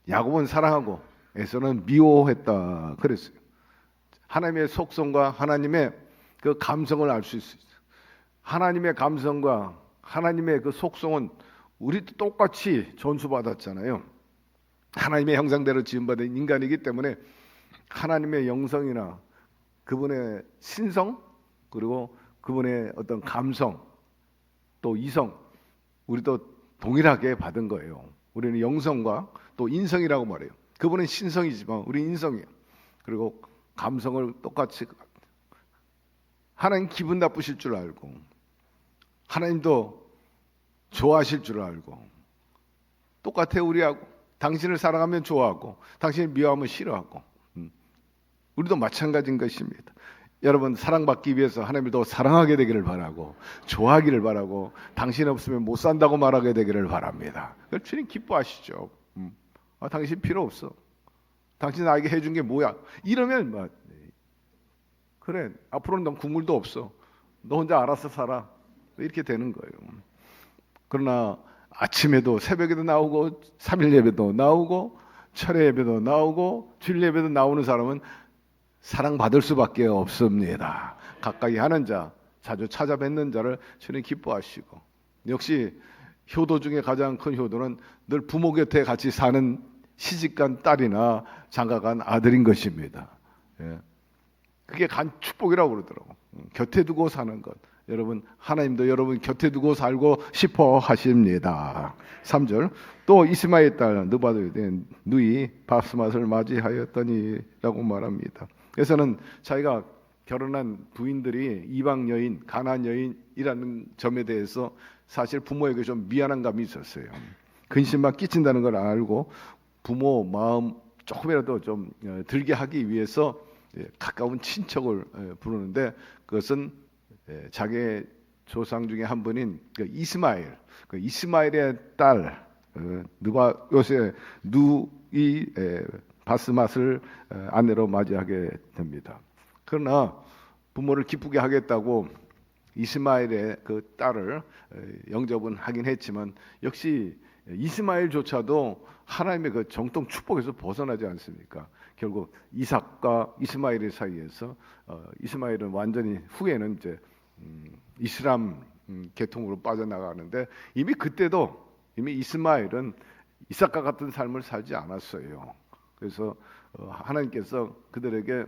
야곱은 사랑하고 에서는 미워했다 그랬어요. 하나님의 속성과 하나님의 그 감성을 알 수 있어요. 하나님의 감성과 하나님의 그 속성은 우리도 똑같이 전수받았잖아요. 하나님의 형상대로 지음받은 인간이기 때문에 하나님의 영성이나 그분의 신성 그리고 그분의 어떤 감성 또 이성 우리도 동일하게 받은 거예요. 우리는 영성과 또 인성이라고 말해요. 그분은 신성이지만 우리는 인성이에요. 그리고 감성을 똑같이 하나님 기분 나쁘실 줄 알고 하나님도 좋아하실 줄 알고 똑같아요. 우리하고 당신을 사랑하면 좋아하고 당신을 미워하면 싫어하고 우리도 마찬가지인 것입니다. 여러분 사랑받기 위해서 하나님을 더 사랑하게 되기를 바라고 좋아하기를 바라고 당신 없으면 못 산다고 말하게 되기를 바랍니다. 그걸 주님 기뻐하시죠. 당신 필요 없어. 당신 나에게 해준 게 뭐야? 이러면 뭐, 그래 앞으로는 넌 국물도 없어. 너 혼자 알아서 살아. 이렇게 되는 거예요. 그러나 아침에도 새벽에도 나오고 3일 예배도 나오고 철회 예배도 나오고 주일 예배도 나오는 사람은 사랑받을 수밖에 없습니다. 가까이 하는 자, 자주 찾아뵙는 자를 주님 기뻐하시고 역시 효도 중에 가장 큰 효도는 늘 부모 곁에 같이 사는 시집간 딸이나 장가간 아들인 것입니다. 예. 그게 간 축복이라고 그러더라고. 곁에 두고 사는 것. 여러분 하나님도 여러분 곁에 두고 살고 싶어 하십니다. 3절 또 이스마엘 딸 느바도에 대한 누이 바스맛을 맞이하였더니 라고 말합니다. 그래서는 자기가 결혼한 부인들이 이방 여인, 가나안 여인이라는 점에 대해서 사실 부모에게 좀 미안한 감이 있었어요. 근심만 끼친다는 걸 알고 부모 마음 조금이라도 좀 들게 하기 위해서 가까운 친척을 부르는데 그것은 자기의 조상 중에 한 분인 그 이스마엘의 딸 느바요새 누이 바스맛을 아내로 맞이하게 됩니다. 그러나 부모를 기쁘게 하겠다고 이스마엘의 그 딸을 영접은 하긴 했지만 역시 이스마엘조차도 하나님의 그 정통 축복에서 벗어나지 않습니까? 결국 이삭과 이스마엘 사이에서 이스마엘은 완전히 후에는 이제 이슬람 계통으로 빠져나가는데 이미 그때도 이미 이스마엘은 이삭과 같은 삶을 살지 않았어요. 그래서 하나님께서 그들에게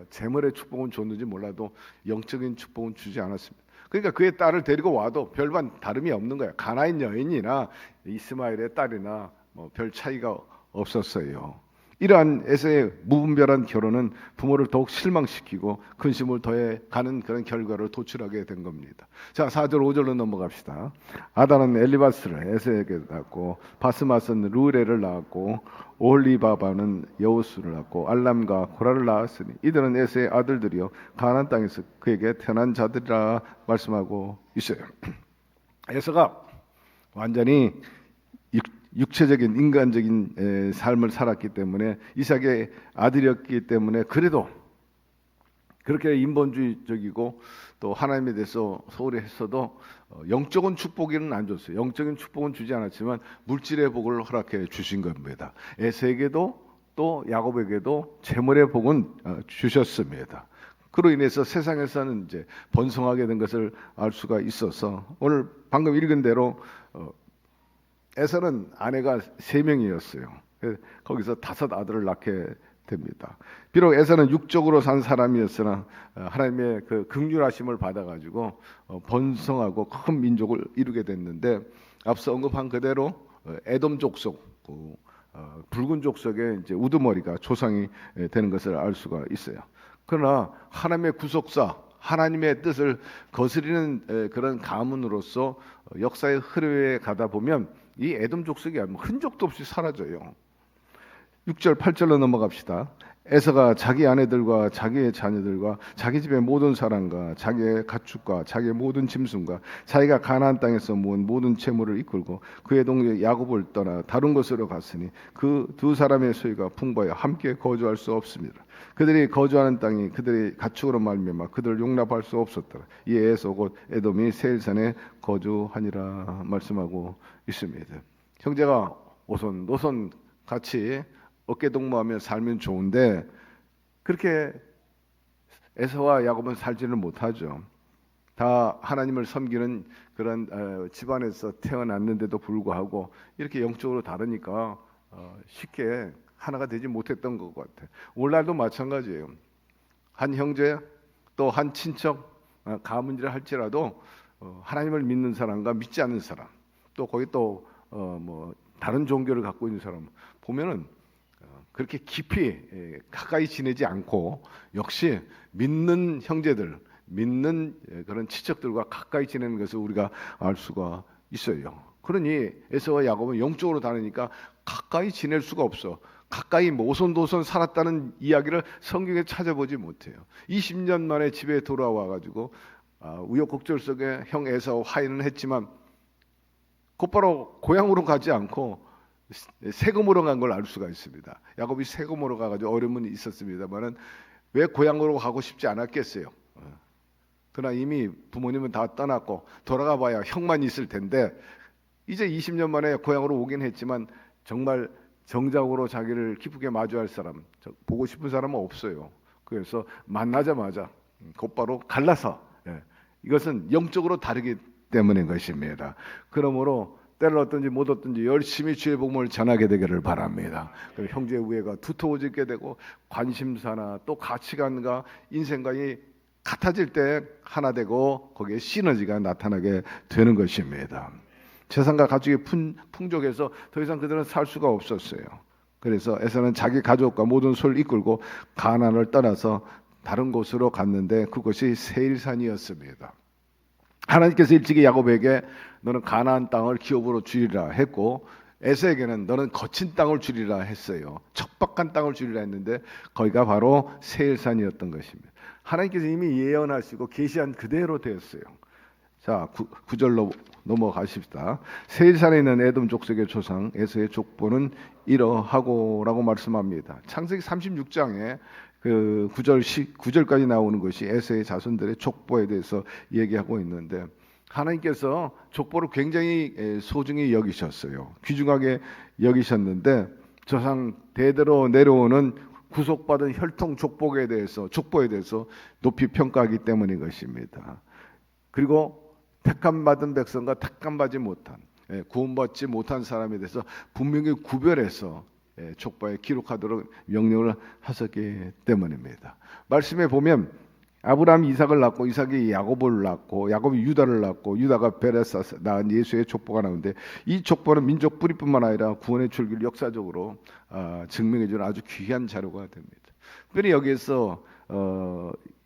재물의 축복은 줬는지 몰라도 영적인 축복은 주지 않았습니다. 그러니까 그의 딸을 데리고 와도 별반 다름이 없는 거예요. 가나안 여인이나 이스마엘의 딸이나 뭐 별 차이가 없었어요. 이러한 에서의 무분별한 결혼은 부모를 더욱 실망시키고 근심을 더해 가는 그런 결과를 도출하게 된 겁니다. 자, 4절 5절로 넘어갑시다. 아다는 엘리바스를 에서에게 낳았고 바스맛은 루레를 낳았고 오홀리바바는 여우스를 낳고 알람과 고라를 낳았으니 이들은 에서의 아들들이요 가나안 땅에서 그에게 태어난 자들이라 말씀하고 있어요. 에서가 완전히 육체적인 인간적인 삶을 살았기 때문에 이삭의 아들이었기 때문에 그래도 그렇게 인본주의적이고 또 하나님에 대해서 소홀히 했어도 영적인 축복은 안 줬어요. 영적인 축복은 주지 않았지만 물질의 복을 허락해 주신 겁니다. 에서에게도 또 야곱에게도 재물의 복은 주셨습니다. 그로 인해서 세상에서는 이제 번성하게 된 것을 알 수가 있어서 오늘 방금 읽은 대로 에서는 아내가 3명이었어요. 거기서 5 아들을 낳게 됩니다. 비록 에서는 육적으로 산 사람이었으나 하나님의 그 긍휼하심을 받아가지고 번성하고 큰 민족을 이루게 됐는데 앞서 언급한 그대로 에돔 족속, 붉은 족속의 이제 우두머리가 조상이 되는 것을 알 수가 있어요. 그러나 하나님의 구속사, 하나님의 뜻을 거스리는 그런 가문으로서 역사의 흐름에 가다 보면 이 에돔 족속이 흔적도 없이 사라져요. 6절 8절로 넘어갑시다. 에서가 자기 아내들과 자기의 자녀들과 자기 집의 모든 사람과 자기의 가축과 자기의 모든 짐승과 자기가 가나안 땅에서 모은 모든 재물을 이끌고 그의 동료 야곱을 떠나 다른 곳으로 갔으니 그 두 사람의 소유가 풍부하여 함께 거주할 수 없습니다. 그들이 거주하는 땅이 그들의 가축으로 말미암아 그들을 용납할 수 없었더라. 이 에서 곧 에돔이 세일산에 거주하니라 말씀하고 있습니다. 형제가 오손 노손 같이 어깨 동무하며 살면 좋은데 그렇게 에서와 야곱은 살지는 못하죠. 다 하나님을 섬기는 그런 집안에서 태어났는데도 불구하고 이렇게 영적으로 다르니까 쉽게 하나가 되지 못했던 것 같아요. 오늘날도 마찬가지예요. 한 형제 또 한 친척 가문이라 할지라도 하나님을 믿는 사람과 믿지 않는 사람 또 거기 또 뭐 다른 종교를 갖고 있는 사람 보면은 그렇게 깊이 가까이 지내지 않고 역시 믿는 형제들, 믿는 그런 친척들과 가까이 지내는 것을 우리가 알 수가 있어요. 그러니 에서와 야곱은 영적으로 다르니까 가까이 지낼 수가 없어. 가까이 모손도손 살았다는 이야기를 성경에 찾아보지 못해요. 20년 만에 집에 돌아와 가지고 우여곡절 속에 형 에서와 화해는 했지만 곧바로 고향으로 가지 않고 세금으로 간 걸 알 수가 있습니다. 야곱이 세금으로 가가지고 어려움은 있었습니다만은 왜 고향으로 가고 싶지 않았겠어요. 그러나 이미 부모님은 다 떠났고 돌아가봐야 형만 있을 텐데 이제 20년 만에 고향으로 오긴 했지만 정말 정작으로 자기를 기쁘게 마주할 사람, 보고 싶은 사람은 없어요. 그래서 만나자마자 곧바로 갈라서 이것은 영적으로 다르기 때문인 것입니다. 그러므로 때를 얻든지 못 얻든지 열심히 주의 복음을 전하게 되기를 바랍니다. 그리고 형제 우애가 두터워지게 되고 관심사나 또 가치관과 인생관이 같아질 때 하나 되고 거기에 시너지가 나타나게 되는 것입니다. 재산과 가축이 풍족해서 더 이상 그들은 살 수가 없었어요. 그래서 에서는 자기 가족과 모든 소를 이끌고 가나안을 떠나서 다른 곳으로 갔는데 그곳이 세일산이었습니다. 하나님께서 일찍이 야곱에게 너는 가나안 땅을 기업으로 주리라 했고 에서에게는 너는 거친 땅을 주리라 했어요. 척박한 땅을 주리라 했는데 거기가 바로 세일산이었던 것입니다. 하나님께서 이미 예언하시고 계시한 그대로 되었어요. 자, 9절로 넘어가십시다. 세일산에 있는 에돔 족속의 조상 에서의 족보는 이러하고라고 말씀합니다. 창세기 36장에 그 9절까지 나오는 것이 에서의 자손들의 족보에 대해서 얘기하고 있는데 하나님께서 족보를 굉장히 소중히 여기셨어요. 귀중하게 여기셨는데 조상 대대로 내려오는 구속받은 혈통 족보에 대해서 높이 평가하기 때문인 것입니다. 그리고 택함받은 백성과 택함받지 못한 구원받지 못한 사람에 대해서 분명히 구별해서 족보에 기록하도록 명령을 하셨기 때문입니다. 말씀에 보면 아브라함이 이삭을 낳고 이삭이 야곱을 낳고 야곱이 유다를 낳고 유다가 베레스를 낳은 예수의 족보가 나오는데 이 족보는 민족 뿌리뿐만 아니라 구원의 줄기를 역사적으로 증명해주는 아주 귀한 자료가 됩니다. 특별히 여기에서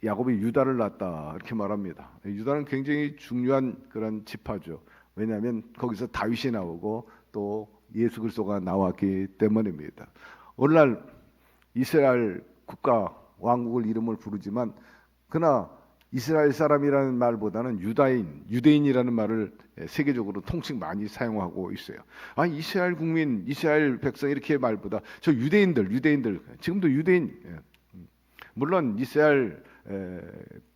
야곱이 유다를 낳았다 이렇게 말합니다. 유다는 굉장히 중요한 그런 지파죠. 왜냐하면 거기서 다윗이 나오고 또 예수 그리스도가 나왔기 때문입니다. 오늘날 이스라엘 국가 왕국을 이름을 부르지만 그러나 이스라엘 사람이라는 말보다는 유대인이라는 말을 세계적으로 통칭 많이 사용하고 있어요. 이스라엘 국민, 이스라엘 백성 이렇게 말보다 저 유대인들 지금도 유대인 물론 이스라엘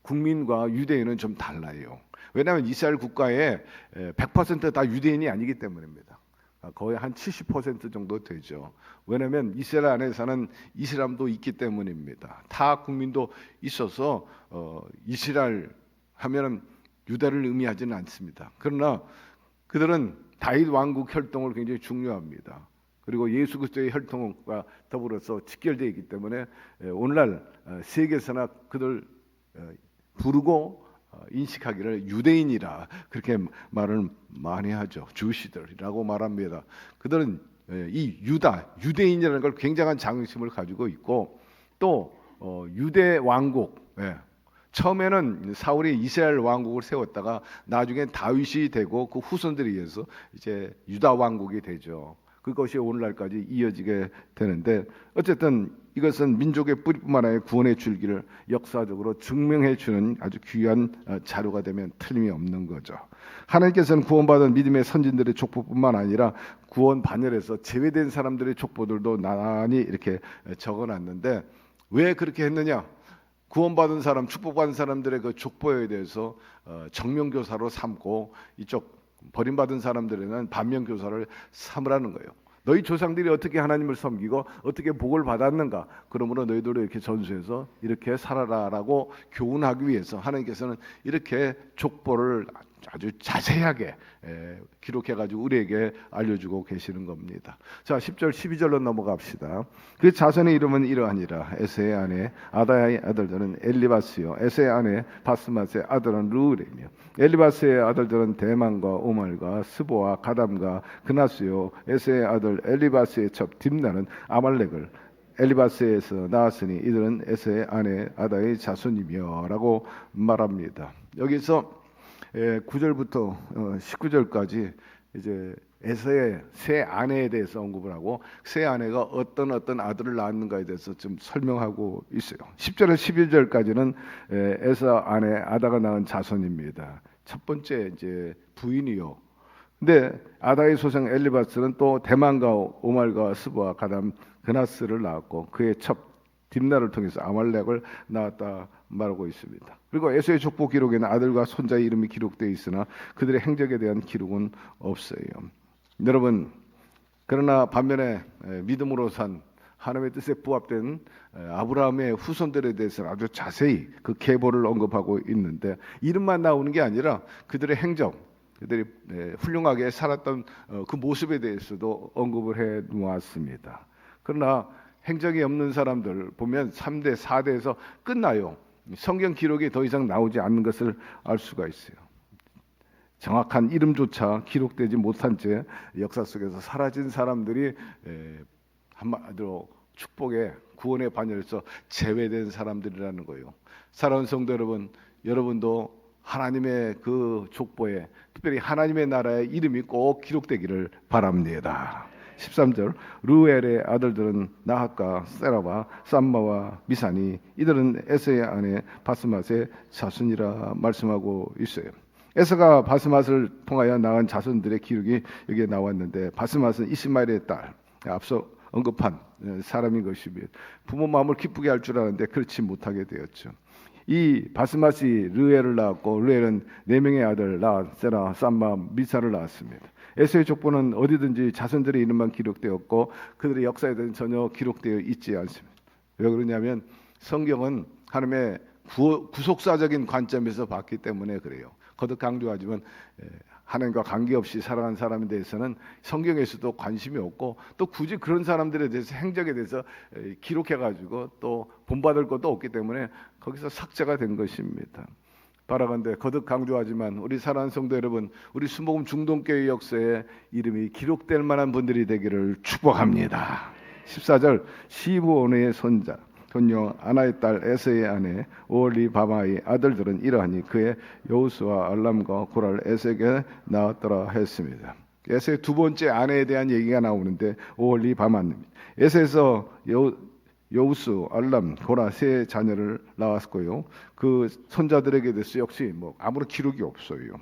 국민과 유대인은 좀 달라요. 왜냐하면 이스라엘 국가에 100% 다 유대인이 아니기 때문입니다. 거의 한 70% 정도 되죠. 왜냐하면 이스라엘 안에서는 이슬람도 있기 때문입니다. 타 국민도 있어서 이스라엘 하면은 유다를 의미하지는 않습니다. 그러나 그들은 다윗 왕국 혈통을 굉장히 중요합니다. 그리고 예수 그리스도의 혈통과 더불어서 직결되어 있기 때문에 오늘날 세계에서나 그들 부르고 인식하기를 유대인이라 그렇게 말을 많이 하죠. 주시들이라고 말합니다. 그들은 이 유대인이라는 걸 굉장한 자긍심을 가지고 있고 또 유대 왕국 처음에는 사울이 이스라엘 왕국을 세웠다가 나중에 다윗이 되고 그 후손들에 의해서 이제 유다 왕국이 되죠. 그것이 오늘날까지 이어지게 되는데 어쨌든 이것은 민족의 뿌리뿐만 아니라 구원의 줄기를 역사적으로 증명해 주는 아주 귀한 자료가 되면 틀림이 없는 거죠. 하나님께서는 구원받은 믿음의 선진들의 족보뿐만 아니라 구원 반열에서 제외된 사람들의 족보들도 나란히 이렇게 적어놨는데 왜 그렇게 했느냐? 구원받은 사람, 축복받은 사람들의 그 족보에 대해서 정명교사로 삼고 이쪽 버림받은 사람들에는 반면교사를 삼으라는 거예요. 너희 조상들이 어떻게 하나님을 섬기고 어떻게 복을 받았는가? 그러므로 너희들도 이렇게 전수해서 이렇게 살아라라고 교훈하기 위해서 하나님께서는 이렇게 족보를 아주 자세하게 기록해가지고 우리에게 알려주고 계시는 겁니다. 자, 10절 12절로 넘어갑시다. 그 자손의 이름은 이러하니라. 에세의 아내 아다야의 아들들은 엘리바스요, 에세의 아내 바스맛의 아들은 루엘이며, 엘리바스의 아들들은 대만과 오말과 스보와 가담과 그나스요, 에세의 아들 엘리바스의 첩 딥나는 아말렉을 엘리바스에서 낳았으니 이들은 에세의 아내 아다의 자손이며라고 말합니다. 여기서 9절부터 19절까지 이제 에서의 세 아내에 대해서 언급을 하고 세 아내가 어떤 아들을 낳았는가에 대해서 좀 설명하고 있어요. 10절에서 11절까지는 에서 아내 아다가 낳은 자손입니다. 첫 번째 이제 부인이요. 근데 아다의 소생 엘리바스는 또 대만과 오말과 스보와 가담 그나스를 낳았고 그의 첩 딥나를 통해서 아말렉을 낳았다 말하고 있습니다. 그리고 에서의 족보 기록에는 아들과 손자의 이름이 기록되어 있으나 그들의 행적에 대한 기록은 없어요. 여러분, 그러나 반면에 믿음으로 산 하나님의 뜻에 부합된 아브라함의 후손들에 대해서는 아주 자세히 그 계보를 언급하고 있는데 이름만 나오는 게 아니라 그들의 행적, 그들이 훌륭하게 살았던 그 모습에 대해서도 언급을 해 놓았습니다. 그러나 행적이 없는 사람들 보면 3대, 4대에서 끝나요. 성경 기록이 더 이상 나오지 않는 것을 알 수가 있어요. 정확한 이름조차 기록되지 못한 채 역사 속에서 사라진 사람들이 한마디로 축복의 구원의 반열에서 제외된 사람들이라는 거예요. 사랑하는 성도 여러분, 여러분도 하나님의 그 족보에 특별히 하나님의 나라의 이름이 꼭 기록되기를 바랍니다. 13절 루엘의 아들들은 나핫과 세라와 쌈마와 미사니 이들은 에서의 아내 바스맛의 자손이라 말씀하고 있어요. 에서가 바스맛을 통하여 낳은 자손들의 기록이 여기에 나왔는데 바스맛은 이스마엘의 딸, 앞서 언급한 사람인 것이며 부모 마음을 기쁘게 할 줄 알았는데 그렇지 못하게 되었죠. 이 바스맛이 르엘을 낳았고 르엘은 4명의 아들 나핫, 세라, 쌈마, 미사를 낳았습니다. 에서의 족보는 어디든지 자손들의 이름만 기록되었고 그들의 역사에 대해서는 전혀 기록되어 있지 않습니다. 왜 그러냐면 성경은 하나님의 구속사적인 관점에서 봤기 때문에 그래요. 거듭 강조하지만 하나님과 관계없이 살아간 사람에 대해서는 성경에서도 관심이 없고 또 굳이 그런 사람들에 대해서 행적에 대해서 기록해가지고 또 본받을 것도 없기 때문에 거기서 삭제가 된 것입니다. 바라건대 거듭 강조하지만 우리 사랑하는 성도 여러분, 우리 순복음 중동교회 역사에 이름이 기록될 만한 분들이 되기를 축복합니다. 14절 시브온의 손자 손녀 아나의 딸 에서의 아내 오홀리 바마의 아들들은 이러하니 그의 여우스와 알람과 고랄 에서에게 낳았더라 했습니다. 에서의 두 번째 아내에 대한 얘기가 나오는데 오홀리 바마입니다. 에서에서 여우스, 알람, 고라 세 자녀를 낳았고요. 그 손자들에게 대해서 역시 아무런 기록이 없어요.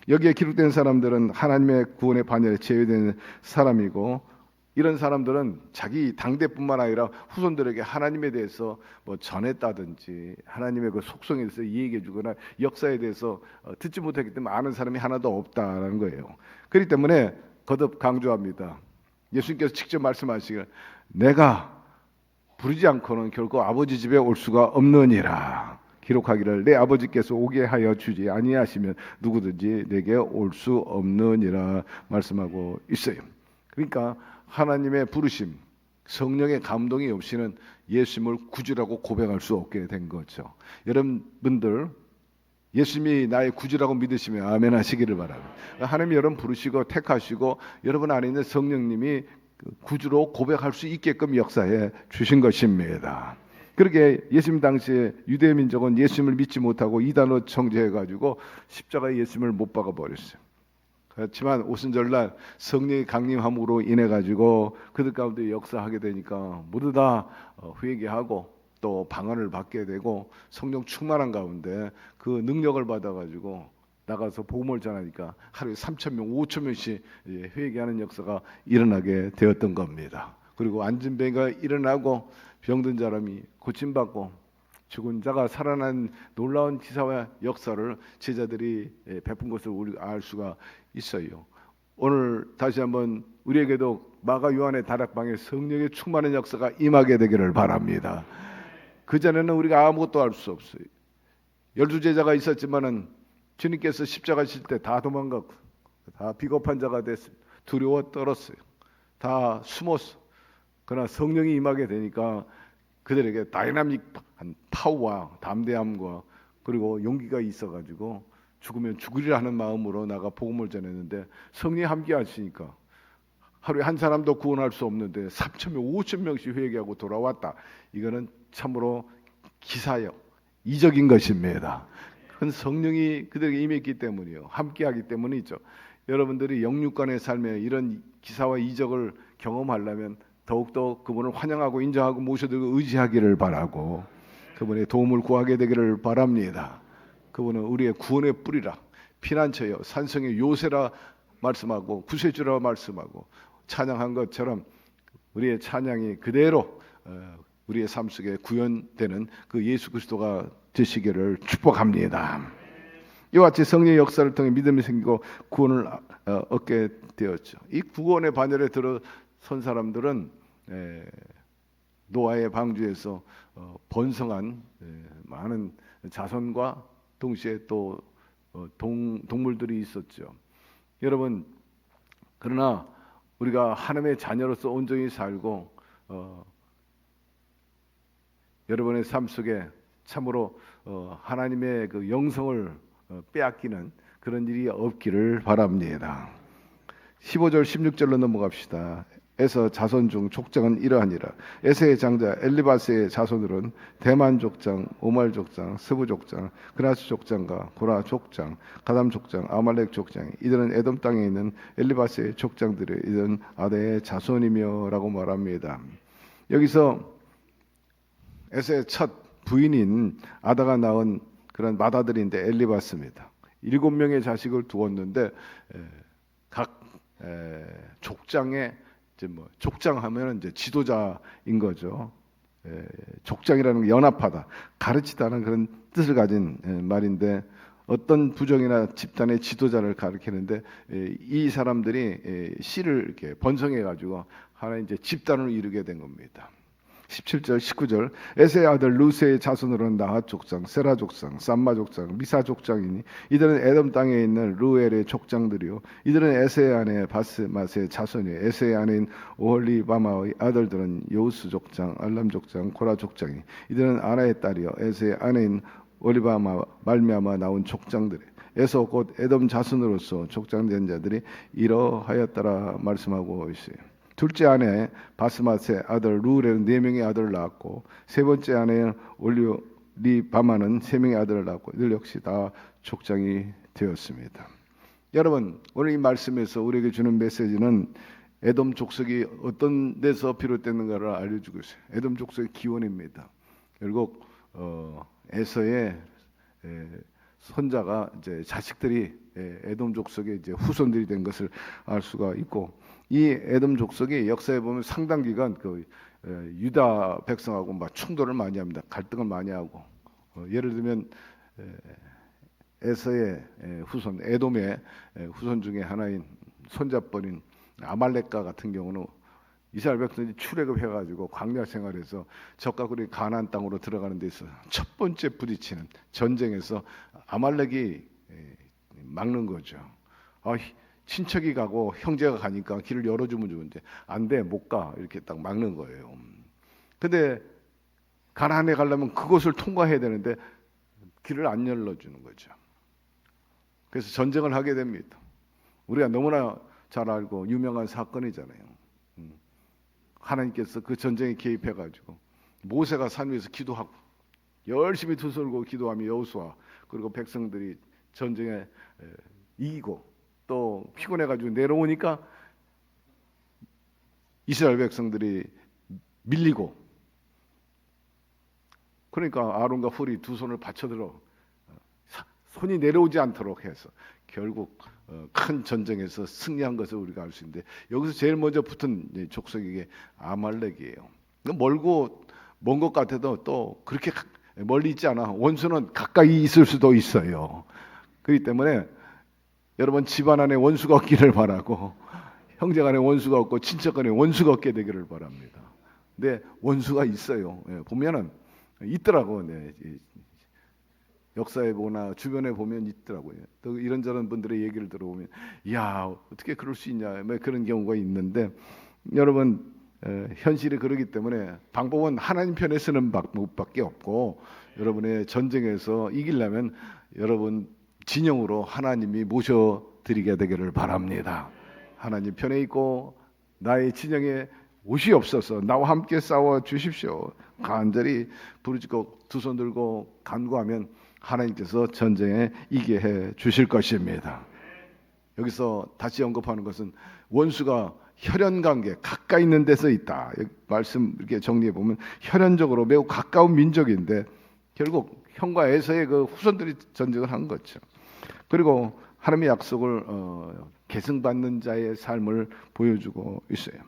여기에 기록된 사람들은 하나님의 구원의 반열에 제외된 사람이고 이런 사람들은 자기 당대뿐만 아니라 후손들에게 하나님에 대해서 전했다든지 하나님의 그 속성에 대해서 이야기해 주거나 역사에 대해서 듣지 못했기 때문에 아는 사람이 하나도 없다라는 거예요. 그렇기 때문에 거듭 강조합니다. 예수님께서 직접 말씀하시기를 내가 부르지 않고는 결코 아버지 집에 올 수가 없느니라. 기록하기를 내 아버지께서 오게 하여 주지 아니하시면 누구든지 내게 올 수 없느니라 말씀하고 있어요. 그러니까 하나님의 부르심, 성령의 감동이 없이는 예수님을 구주라고 고백할 수 없게 된 거죠. 여러분들 예수님이 나의 구주라고 믿으시면 아멘 하시기를 바랍니다. 하나님이 여러분 부르시고 택하시고 여러분 안에 있는 성령님이 구주로 고백할 수 있게끔 역사해 주신 것입니다. 그렇게 예수님 당시에 유대 민족은 예수님을 믿지 못하고 이단으로 정죄해가지고 십자가에 예수님을 못 박아 버렸어요. 그렇지만 오순절날 성령의 강림함으로 인해 가지고 그들 가운데 역사하게 되니까 모두 다 회개하고 또 방언을 받게 되고 성령 충만한 가운데 그 능력을 받아 가지고 나가서 복음을 전하니까 하루에 3,000명, 5,000명씩 회개하는 역사가 일어나게 되었던 겁니다. 그리고 안진뱅이가 일어나고 병든 사람이 고침받고 죽은 자가 살아난 놀라운 기사와 역사를 제자들이 베푼 것을 우리가 알 수가 있어요. 오늘 다시 한번 우리에게도 마가 요한의 다락방에 성령의 충만한 역사가 임하게 되기를 바랍니다. 그전에는 우리가 아무것도 알 수 없어요. 12제자가 있었지만은 주님께서 십자가 질 때 다 도망가고 다 비겁한 자가 됐어요. 두려워 떨었어요. 다 숨었어. 그러나 성령이 임하게 되니까 그들에게 다이나믹한 파워와 담대함과 그리고 용기가 있어가지고 죽으면 죽으리라 하는 마음으로 나가 복음을 전했는데 성령이 함께 하시니까 하루에 한 사람도 구원할 수 없는데 3,000명, 5,000명씩 회개하고 돌아왔다. 이거는 참으로 기사요, 이적인 것입니다. 그건 성령이 그들에게 임했기 때문이요, 함께하기 때문이죠. 여러분들이 영육간의 삶에 이런 기사와 이적을 경험하려면 더욱더 그분을 환영하고 인정하고 모셔들고 의지하기를 바라고 그분의 도움을 구하게 되기를 바랍니다. 그분은 우리의 구원의 뿌리라, 피난처여 산성의 요새라 말씀하고 구세주라 말씀하고 찬양한 것처럼 우리의 찬양이 그대로 우리의 삶 속에 구현되는 그 예수 그리스도가 되시기를 축복합니다. 이와 같이 성령의 역사를 통해 믿음이 생기고 구원을 얻게 되었죠. 이 구원의 반열에 들어선 사람들은 노아의 방주에서 번성한 많은 자손과 동시에 또 동물들이 있었죠. 여러분, 그러나 우리가 하나님의 자녀로서 온전히 살고 여러분의 삶 속에 참으로 하나님의 그 영성을 빼앗기는 그런 일이 없기를 바랍니다. 15절 16절로 넘어갑시다. 에서 자손 중 족장은 이러하니라. 에세의 장자 엘리바스의 자손들은 대만 족장, 오말 족장, 스부 족장, 그나스 족장과 고라 족장, 가담 족장, 아말렉 족장. 이들은 에돔 땅에 있는 엘리바스의 족장들이 이들은 아다의 자손이며라고 말합니다. 여기서 에세의 첫 부인인 아다가 낳은 그런 맏아들인데 엘리바스입니다. 7명의 자식을 두었는데 각 족장의 이제 뭐 족장하면 이제 지도자인 거죠. 족장이라는 게 연합하다, 가르치다는 그런 뜻을 가진 말인데 어떤 부족이나 집단의 지도자를 가리키는데 이 사람들이 씨를 이렇게 번성해 가지고 하나 이제 집단을 이루게 된 겁니다. 17절 19절 에세의 아들 루세의 자손으로는 나핫 족장, 세라 족장, 삼마 족장, 미사 족장이니 이들은 에돔 땅에 있는 루엘의 족장들이요 이들은 에세의 아내 바스맛의 자손이요 에세의 아내인 오홀리바마의 아들들은 요스 족장, 알람 족장, 고라 족장이 이들은 아나의 딸이요 에세의 아내인 올리바마 말미암아 나온 족장들이 에서 곧 에돔 자손으로서 족장된 자들이 이러하였더라 말씀하고 있어요. 둘째 아내 바스맛의 아들 루엘은 4명의 아들을 낳았고 세 번째 아내 올리바마는 3명의 아들을 낳았고 이들 역시 다 족장이 되었습니다. 여러분, 오늘 이 말씀에서 우리에게 주는 메시지는 에돔 족속이 어떤 데서 비롯됐는가를 알려주고 있어요. 에돔 족속의 기원입니다. 결국 에서의 손자가 이제 자식들이 에돔 족속의 이제 후손들이 된 것을 알 수가 있고, 이 에돔 족속이 역사에 보면 상당 기간 그 유다 백성하고 막 충돌을 많이 합니다. 갈등을 많이 하고 예를 들면 에서의 후손 에돔의 후손 중에 하나인 손자뻘인 아말렉과 같은 경우는 이스라엘 백성이 출애굽해가지고 광야 생활에서 적과 그리 가나안 땅으로 들어가는 데 있어서 첫 번째 부딪히는 전쟁에서 아말렉이 막는 거죠. 친척이 가고 형제가 가니까 길을 열어주면 좋은데 안 돼, 못 가, 이렇게 딱 막는 거예요. 근데 가나안에 가려면 그곳을 통과해야 되는데 길을 안 열어주는 거죠. 그래서 전쟁을 하게 됩니다. 우리가 너무나 잘 알고 유명한 사건이잖아요. 하나님께서 그 전쟁에 개입해가지고 모세가 산 위에서 기도하고 열심히 두 손 들고 기도하며 여호수아 그리고 백성들이 전쟁에 이기고 또 피곤해가지고 내려오니까 이스라엘 백성들이 밀리고 그러니까 아론과 훌이 두 손을 받쳐들어 손이 내려오지 않도록 해서 결국 큰 전쟁에서 승리한 것을 우리가 알 수 있는데 여기서 제일 먼저 붙은 족속이 이게 아말렉이에요. 멀고 먼 것 같아도 또 그렇게 멀리 있지 않아. 원수는 가까이 있을 수도 있어요. 그렇기 때문에 여러분 집안 안에 원수가 없기를 바라고 형제 간에 원수가 없고 친척 간에 원수가 없게 되기를 바랍니다. 근데 원수가 있어요. 보면은 있더라고. 역사에 보나 주변에 보면 있더라고요. 또 이런저런 분들의 얘기를 들어보면 야 어떻게 그럴 수 있냐 뭐 그런 경우가 있는데 여러분 현실이 그러기 때문에 방법은 하나님 편에 쓰는 방법밖에 없고 여러분의 전쟁에서 이기려면 여러분 진영으로 하나님이 모셔드리게 되기를 바랍니다. 하나님 편에 있고 나의 진영에 오시옵소서 나와 함께 싸워 주십시오. 간절히 부르짖고 두 손 들고 간구하면 하나님께서 전쟁에 이기게 해 주실 것입니다. 여기서 다시 언급하는 것은 원수가 혈연관계 가까이 있는 데서 있다. 말씀 이렇게 정리해 보면 혈연적으로 매우 가까운 민족인데 결국 형과 에서의 그 후손들이 전쟁을 한 거죠. 그리고 하나님의 약속을 계승받는 자의 삶을 보여주고 있어요.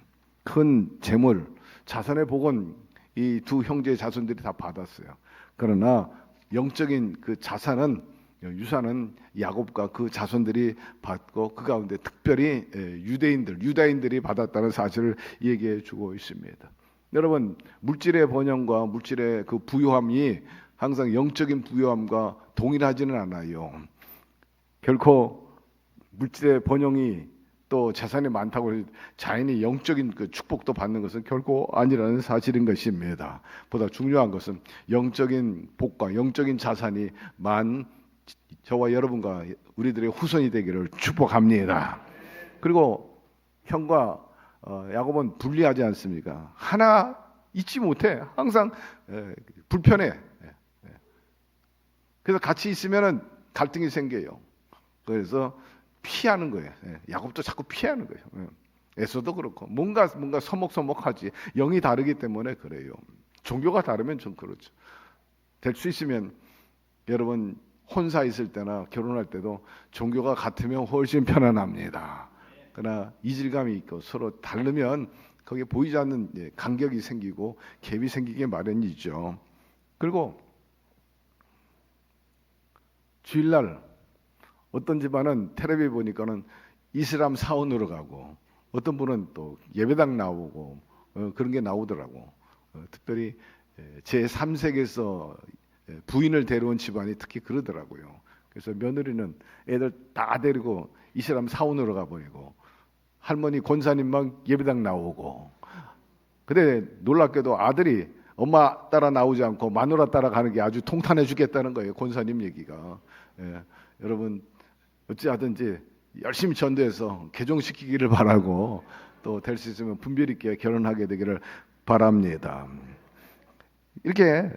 큰 재물, 자손의 복은 이 두 형제의 자손들이 다 받았어요. 그러나 영적인 그 자산은 유산은 야곱과 그 자손들이 받고 그 가운데 특별히 유다인들이 받았다는 사실을 얘기해 주고 있습니다. 여러분 물질의 번영과 물질의 그 부유함이 항상 영적인 부유함과 동일하지는 않아요. 결코 물질의 번영이 또 재산이 많다고 해서 자연이 영적인 그 축복도 받는 것은 결코 아니라는 사실인 것입니다. 보다 중요한 것은 영적인 복과 영적인 자산이 저와 여러분과 우리들의 후손이 되기를 축복합니다. 그리고 형과 야곱은 분리하지 않습니까? 하나 잊지 못해. 항상 불편해. 그래서 같이 있으면은 갈등이 생겨요. 그래서 피하는 거예요. 야곱도 자꾸 피하는 거예요. 에서도 그렇고 뭔가 서먹서먹하지. 영이 다르기 때문에 그래요. 종교가 다르면 좀 그렇죠. 될 수 있으면 여러분 혼자 있을 때나 결혼할 때도 종교가 같으면 훨씬 편안합니다. 그러나 이질감이 있고 서로 다르면 거기에 보이지 않는 간격이 생기고 갭이 생기게 마련이죠. 그리고 주일날 어떤 집안은 텔레비에 보니까는 이슬람 사원으로 가고 어떤 분은 또 예배당 나오고 그런 게 나오더라고. 특별히 제3세계에서 부인을 데려온 집안이 특히 그러더라고요. 그래서 며느리는 애들 다 데리고 이슬람 사원으로 가버리고 할머니 권사님만 예배당 나오고 근데 놀랍게도 아들이 엄마 따라 나오지 않고 마누라 따라 가는 게 아주 통탄해 주겠다는 거예요. 권사님 얘기가. 여러분 어찌하든지 열심히 전도해서 개종시키기를 바라고 또 될 수 있으면 분별 있게 결혼하게 되기를 바랍니다. 이렇게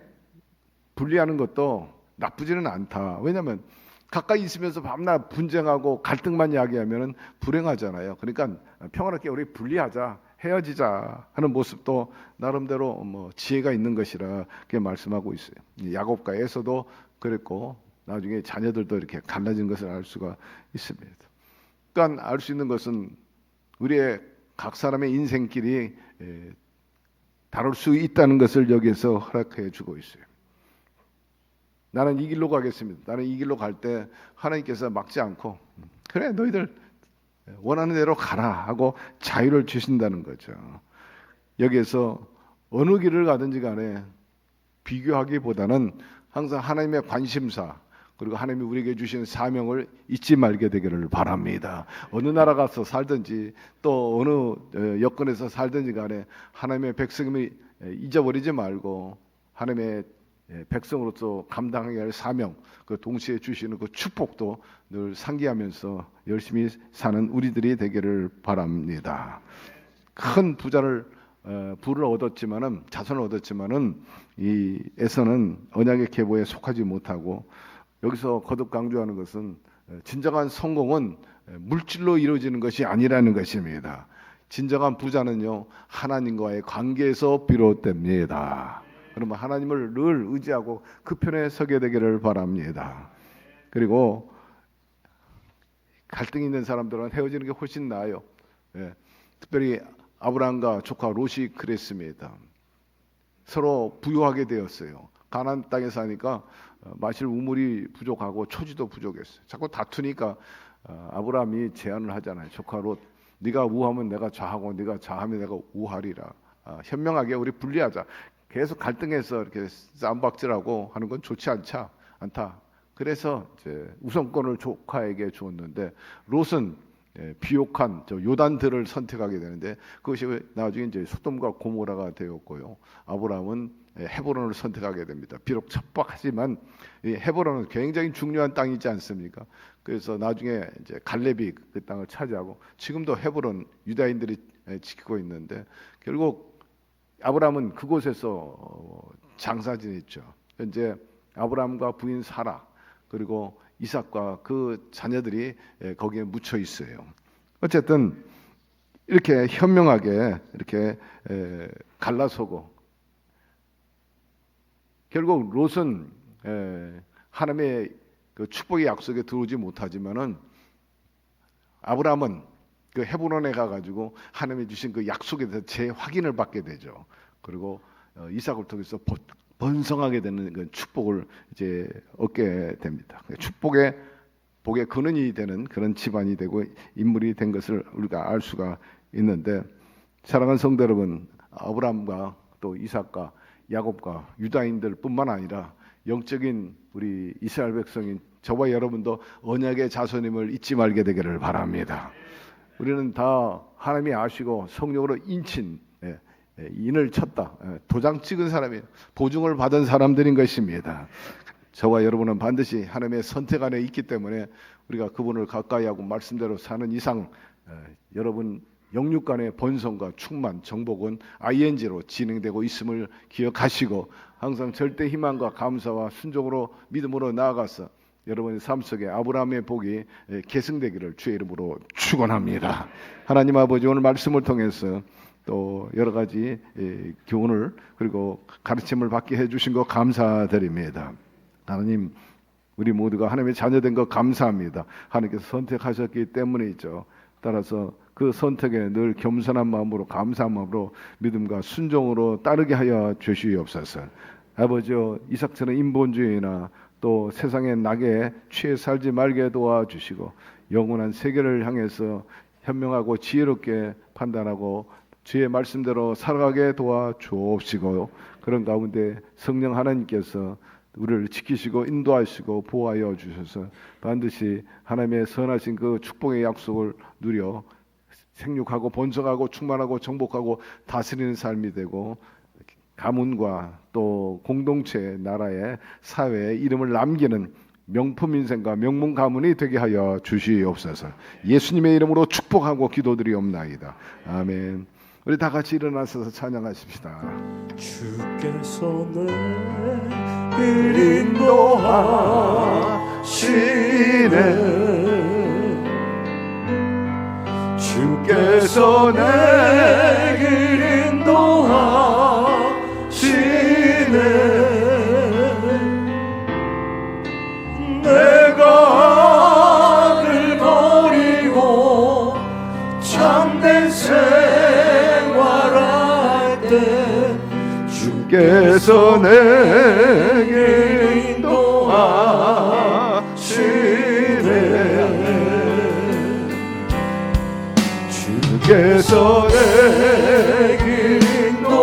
분리하는 것도 나쁘지는 않다. 왜냐하면 가까이 있으면서 밤낮 분쟁하고 갈등만 이야기하면 불행하잖아요. 그러니까 평화롭게 우리 분리하자, 헤어지자 하는 모습도 나름대로 지혜가 있는 것이라 그렇게 말씀하고 있어요. 야곱과 에서도 그랬고 나중에 자녀들도 이렇게 갈라진 것을 알 수가 있습니다. 그러니까 알 수 있는 것은 우리의 각 사람의 인생길이 다룰 수 있다는 것을 여기에서 허락해 주고 있어요. 나는 이 길로 가겠습니다. 나는 이 길로 갈 때 하나님께서 막지 않고 그래 너희들 원하는 대로 가라 하고 자유를 주신다는 거죠. 여기에서 어느 길을 가든지 간에 비교하기보다는 항상 하나님의 관심사 그리고 하나님이 우리에게 주신 사명을 잊지 말게 되기를 바랍니다. 어느 나라 가서 살든지 또 어느 여건에서 살든지 간에 하나님의 백성임을 잊어버리지 말고 하나님의 백성으로서 감당해야 할 사명, 그 동시에 주시는 그 축복도 늘 상기하면서 열심히 사는 우리들이 되기를 바랍니다. 큰 부자를 부를 얻었지만은 자손을 얻었지만은 이 에서는 언약의 계보에 속하지 못하고 여기서 거듭 강조하는 것은 진정한 성공은 물질로 이루어지는 것이 아니라는 것입니다. 진정한 부자는요 하나님과의 관계에서 비롯됩니다. 그러면 하나님을 늘 의지하고 그 편에 서게 되기를 바랍니다. 그리고 갈등이 있는 사람들은 헤어지는 게 훨씬 나아요. 특별히 아브라함과 조카 롯이 그랬습니다. 서로 부유하게 되었어요. 가나안 땅에 사니까 마실 우물이 부족하고 초지도 부족했어요. 자꾸 다투니까 아브라함이 제안을 하잖아요. 조카 롯, 네가 우하면 내가 좌하고 네가 좌하면 내가 우하리라. 현명하게 우리 분리하자. 계속 갈등해서 이렇게 쌈박질하고 하는 건 좋지 않다. 그래서 이제 우선권을 조카에게 주었는데 롯은 비옥한 요단들을 선택하게 되는데 그것이 나중에 이제 소돔과 고모라가 되었고요. 아브라함은 헤브론을 선택하게 됩니다. 비록 척박하지만 이 헤브론은 굉장히 중요한 땅이지 않습니까? 그래서 나중에 이제 갈렙이 그 땅을 차지하고 지금도 헤브론 유다인들이 지키고 있는데 결국 아브라함은 그곳에서 장사 지냈죠. 현재 아브라함과 부인 사라 그리고 이삭과 그 자녀들이 거기에 묻혀 있어요. 어쨌든 이렇게 현명하게 이렇게 갈라서고 결국 롯은 하나님의 그 축복의 약속에 들어오지 못하지만은 아브라함은 그 헤브론에 가가지고 하나님이 주신 그 약속에 대해서 재확인을 받게 되죠. 그리고 이삭을 통해서 번성하게 되는 그 축복을 이제 얻게 됩니다. 축복의 복의 근원이 되는 그런 집안이 되고 인물이 된 것을 우리가 알 수가 있는데 사랑하는 성도 여러분, 아브라함과 또 이삭과 야곱과 유다인들뿐만 아니라 영적인 우리 이스라엘 백성인 저와 여러분도 언약의 자손임을 잊지 말게 되기를 바랍니다. 우리는 다 하나님이 아시고 성령으로 인을 쳤다. 도장 찍은 사람이 보증을 받은 사람들인 것입니다. 저와 여러분은 반드시 하나님의 선택 안에 있기 때문에 우리가 그분을 가까이 하고 말씀대로 사는 이상 여러분 영육 간의 번성과 충만, 정복은 ing로 진행되고 있음을 기억하시고 항상 절대 희망과 감사와 순종으로 믿음으로 나아가서 여러분의 삶 속에 아브라함의 복이 계승되기를 주의 이름으로 축원합니다. 하나님 아버지 오늘 말씀을 통해서 또 여러 가지 교훈을 그리고 가르침을 받게 해주신 것 감사드립니다. 하나님 우리 모두가 하나님의 자녀된 것 감사합니다. 하나님께서 선택하셨기 때문이죠. 따라서 그 선택에 늘 겸손한 마음으로 감사한 마음으로 믿음과 순종으로 따르게 하여 주시옵소서. 아버지여 이삭처럼 인본주의나 또 세상의 낙에 취해 살지 말게 도와주시고 영원한 세계를 향해서 현명하고 지혜롭게 판단하고 주의 말씀대로 살아가게 도와주옵시고 그런 가운데 성령 하나님께서 우리를 지키시고 인도하시고 보호하여 주셔서 반드시 하나님의 선하신 그 축복의 약속을 누려 생육하고 번성하고 충만하고 정복하고 다스리는 삶이 되고 가문과 또 공동체, 나라의 사회에 이름을 남기는 명품 인생과 명문 가문이 되게 하여 주시옵소서. 예수님의 이름으로 축복하고 기도드리옵나이다. 아멘. 우리 다 같이 일어나서 찬양하십시다. 주께서 내를 인도하시네 주께서 내를 인도하시네 내가 늘 버리고 참된 생활할 때 주께서 내게 인도하시네 주께서 내게 인도하시네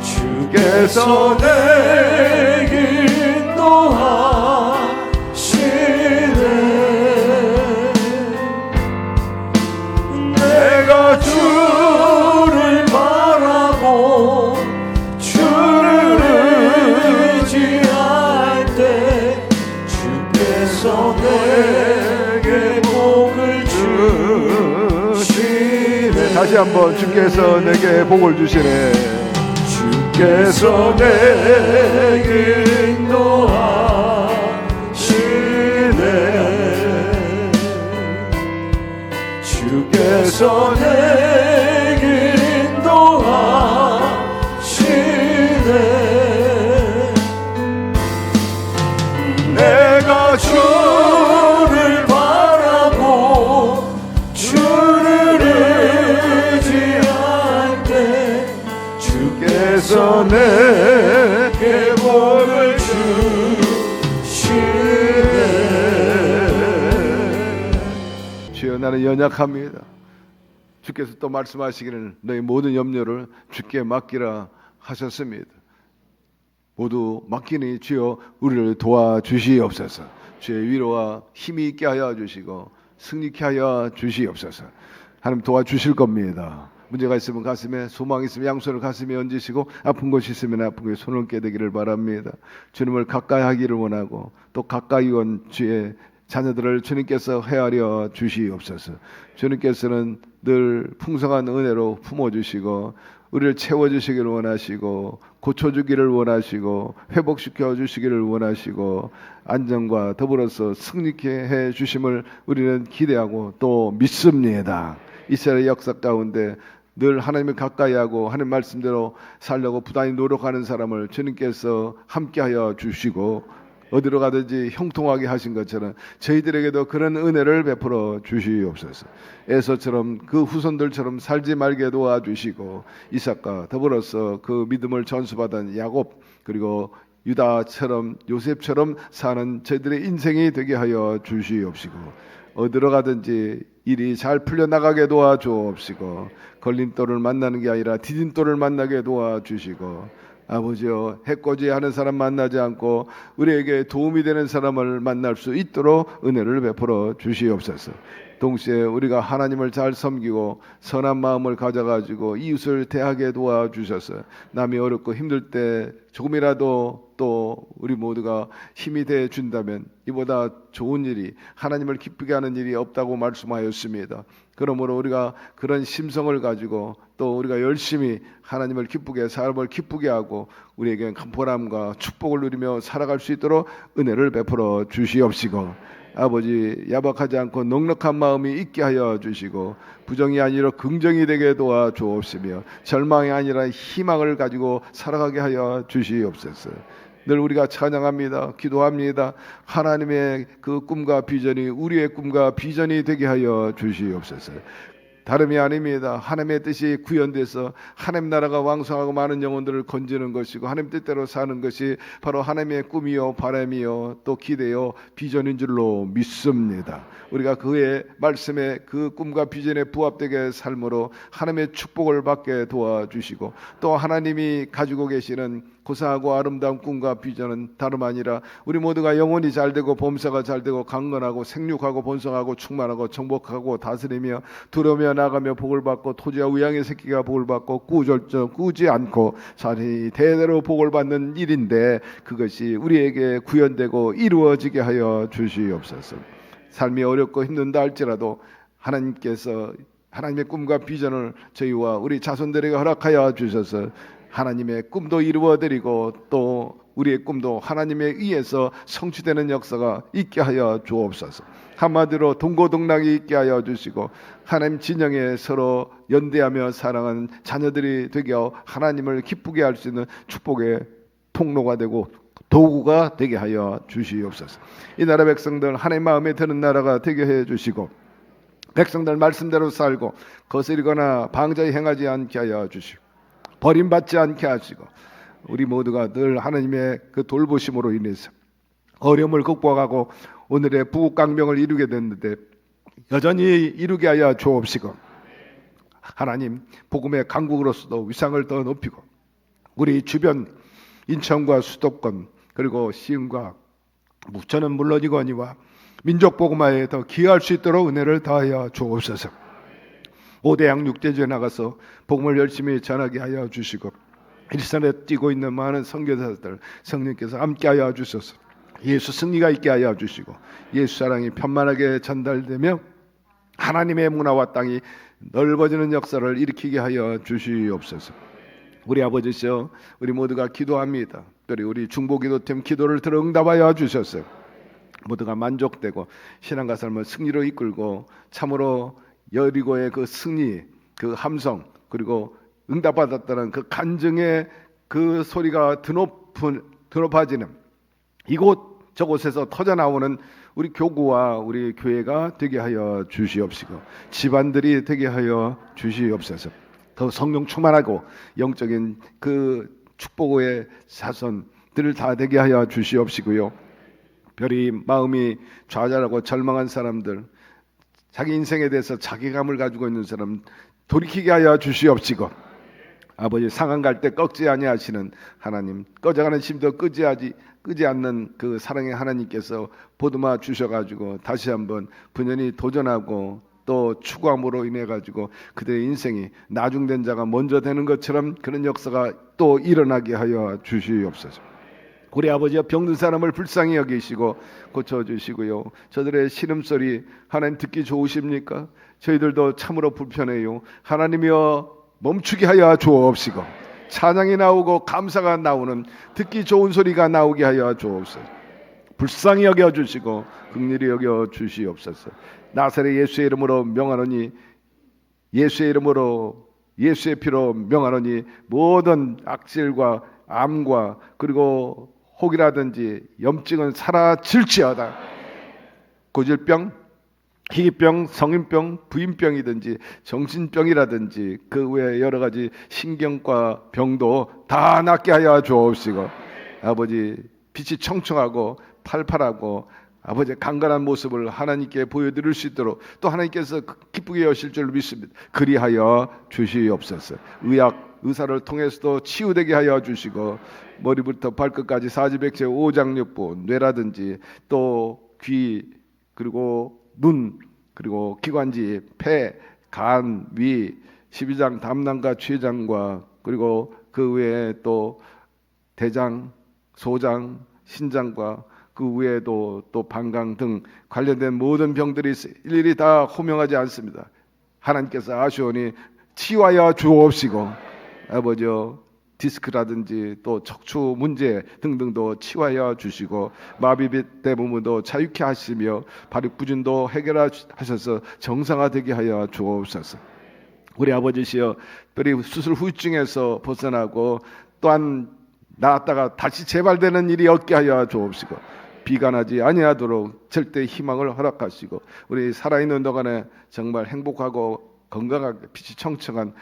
주께서 내게 인도하시네 내가 주를 바라고 주를 의지할 때 주께서 내게 복 다시 한번 주께서 내게 복을 주시네. 주께서 내게 인도하시네. 주께서 내게 인도하시네. 내가 주를 바라고 주를 의지할 때 주께서 내게 복을 주시네. 주여 나는 연약합니다. 주께서 또 말씀하시기를 너희 모든 염려를 주께 맡기라 하셨습니다. 모두 맡기니 주여 우리를 도와주시옵소서. 주의 위로와 힘이 있게 하여 주시고 승리케 하여 주시옵소서. 하나님 도와주실 겁니다. 문제가 있으면 가슴에, 소망이 있으면 양손을 가슴에 얹으시고 아픈 것이 있으면 아픈 것에 손을 깨대기를 바랍니다. 주님을 가까이 하기를 원하고 또 가까이 온 주의 자녀들을 주님께서 헤아려 주시옵소서. 주님께서는 늘 풍성한 은혜로 품어주시고 우리를 채워주시기를 원하시고 고쳐주기를 원하시고 회복시켜 주시기를 원하시고 안정과 더불어서 승리케 해 주심을 우리는 기대하고 또 믿습니다. 이스라엘 역사 가운데 늘 하나님을 가까이하고 하나님 말씀대로 살려고 부단히 노력하는 사람을 주님께서 함께하여 주시고 어디로 가든지 형통하게 하신 것처럼 저희들에게도 그런 은혜를 베풀어 주시옵소서. 에서처럼 그 후손들처럼 살지 말게 도와주시고 이삭과 더불어서 그 믿음을 전수받은 야곱 그리고 유다처럼 요셉처럼 사는 저희들의 인생이 되게 하여 주시옵시고 어디로 가든지 일이 잘 풀려나가게 도와주옵시고 걸림돌을 만나는 게 아니라 디딤돌을 만나게 도와주시고 아버지여 해코지하는 사람 만나지 않고 우리에게 도움이 되는 사람을 만날 수 있도록 은혜를 베풀어 주시옵소서. 동시에 우리가 하나님을 잘 섬기고 선한 마음을 가져가지고 이웃을 대하게 도와주셔서 남이 어렵고 힘들 때 조금이라도 또 우리 모두가 힘이 돼 준다면 이보다 좋은 일이 하나님을 기쁘게 하는 일이 없다고 말씀하였습니다. 그러므로 우리가 그런 심성을 가지고 또 우리가 열심히 하나님을 기쁘게 사람을 기쁘게 하고 우리에게 보람과 축복을 누리며 살아갈 수 있도록 은혜를 베풀어 주시옵시고 아버지 야박하지 않고 넉넉한 마음이 있게 하여 주시고 부정이 아니라 긍정이 되게 도와주옵시며 절망이 아니라 희망을 가지고 살아가게 하여 주시옵소서. 늘 우리가 찬양합니다. 기도합니다. 하나님의 그 꿈과 비전이 우리의 꿈과 비전이 되게 하여 주시옵소서. 다름이 아닙니다. 하나님의 뜻이 구현돼서 하나님 나라가 왕성하고 많은 영혼들을 건지는 것이고 하나님 뜻대로 사는 것이 바로 하나님의 꿈이요 바람이요 또 기대요 비전인 줄로 믿습니다. 우리가 그의 말씀에 그 꿈과 비전에 부합되게 삶으로 하나님의 축복을 받게 도와주시고 또 하나님이 가지고 계시는 고상하고 아름다운 꿈과 비전은 다름 아니라 우리 모두가 영혼이 잘되고 범사가 잘되고 강건하고 생육하고 번성하고 충만하고 정복하고 다스리며 두려우며 나가며 복을 받고 토지와 우양의 새끼가 복을 받고 꾸지 않고 자리 대대로 복을 받는 일인데 그것이 우리에게 구현되고 이루어지게 하여 주시옵소서. 삶이 어렵고 힘든다 할지라도 하나님께서 하나님의 꿈과 비전을 저희와 우리 자손들에게 허락하여 주셔서 하나님의 꿈도 이루어드리고 또 우리의 꿈도 하나님에 의해서 성취되는 역사가 있게 하여 주옵소서. 한마디로 동고동락이 있게 하여 주시고 하나님 진영에 서로 연대하며 사랑하는 자녀들이 되게 하여 하나님을 기쁘게 할 수 있는 축복의 통로가 되고 도구가 되게 하여 주시옵소서. 이 나라 백성들 하나님 마음에 드는 나라가 되게 해 주시고 백성들 말씀대로 살고 거스리거나 방자히 행하지 않게 하여 주시고 버림받지 않게 하시고 우리 모두가 늘 하나님의 그 돌보심으로 인해서 어려움을 극복하고 오늘의 부국강명을 이루게 됐는데 여전히 이루게 하여 주옵시고 하나님 복음의 강국으로서도 위상을 더 높이고 우리 주변 인천과 수도권 그리고 시흥과 부천은 물론이거니와 민족 복음화에 더 기여할 수 있도록 은혜를 다하여 주옵소서. 5대 양육제주에 나가서 복음을 열심히 전하게 하여 주시고 일선에 뛰고 있는 많은 선교사들 성령께서 함께하여 주셔서 예수 승리가 있게 하여 주시고 예수 사랑이 편만하게 전달되며 하나님의 문화와 땅이 넓어지는 역사를 일으키게 하여 주시옵소서. 우리 아버지시여, 우리 모두가 기도합니다. 특별히 우리 중보기도팀 기도를 들어 응답하여 주셨어요. 모두가 만족되고 신앙과 삶을 승리로 이끌고 참으로 여리고의 그 승리, 그 함성, 그리고 응답받았다는 그 간증의 그 소리가 드높아지는 이곳 저곳에서 터져나오는 우리 교구와 우리 교회가 되게 하여 주시옵시고, 집안들이 되게 하여 주시옵소서. 더 성령 충만하고 영적인 그 축복의 자손들을 다 되게 하여 주시옵시고요. 별이 마음이 좌절하고 절망한 사람들, 자기 인생에 대해서 자괴감을 가지고 있는 사람 돌이키게 하여 주시옵시고, 아버지 상한 갈 때 꺾지 아니하시는 하나님, 꺼져가는 심도 끄지 않는 그 사랑의 하나님께서 보듬어 주셔가지고 다시 한번 분연히 도전하고 또 추구함으로 인해 가지고 그들의 인생이 나중된 자가 먼저 되는 것처럼 그런 역사가 또 일어나게 하여 주시옵소서. 우리 아버지여, 병든 사람을 불쌍히 여기시고 고쳐주시고요. 저들의 신음소리 하나님 듣기 좋으십니까? 저희들도 참으로 불편해요. 하나님이여 멈추게 하여 주옵시고, 찬양이 나오고 감사가 나오는 듣기 좋은 소리가 나오게 하여 주옵소서. 불쌍히 여겨주시고 긍휼히 여겨주시옵소서. 나사렛 예수의 이름으로 명하노니, 예수의 이름으로 예수의 피로 명하노니 모든 악질과 암과 그리고 혹이라든지 염증은 사라질지어다. 고질병, 희귀병, 성인병, 부인병이든지 정신병이라든지 그 외에 여러 가지 신경과 병도 다 낫게 하여 주옵시고, 아버지 빛이 청청하고 팔팔하고 아버지의 강건한 모습을 하나님께 보여드릴 수 있도록 또 하나님께서 기쁘게 여실 줄 믿습니다. 그리하여 주시옵소서. 의사를 통해서도 치유되게 하여 주시고, 머리부터 발끝까지 사지백체 오장육부, 뇌라든지 또 귀, 그리고 눈, 그리고 기관지, 폐, 간, 위, 12장 담낭과 췌장과 그리고 그 외에 또 대장, 소장, 신장과 그 외에도 또 방광 등 관련된 모든 병들이 일일이 다 호명하지 않습니다. 하나님께서 아시오니 치유하여 주옵시고, 아버지여 디스크라든지 또 척추 문제 등등도 치유하여 주시고, 마비 대부분도 자유케 하시며 발육부진도 해결하셔서 정상화되게 하여 주옵소서. 우리 아버지시여, 특별히 수술 후유증에서 벗어나고 또한 나았다가 다시 재발되는 일이 없게 하여 주옵시고, 비관하지 아니하도록 절대 희망을 허락하시고, 우리 살아있는 동안에 정말 행복하고 건강하게 빛이 청청한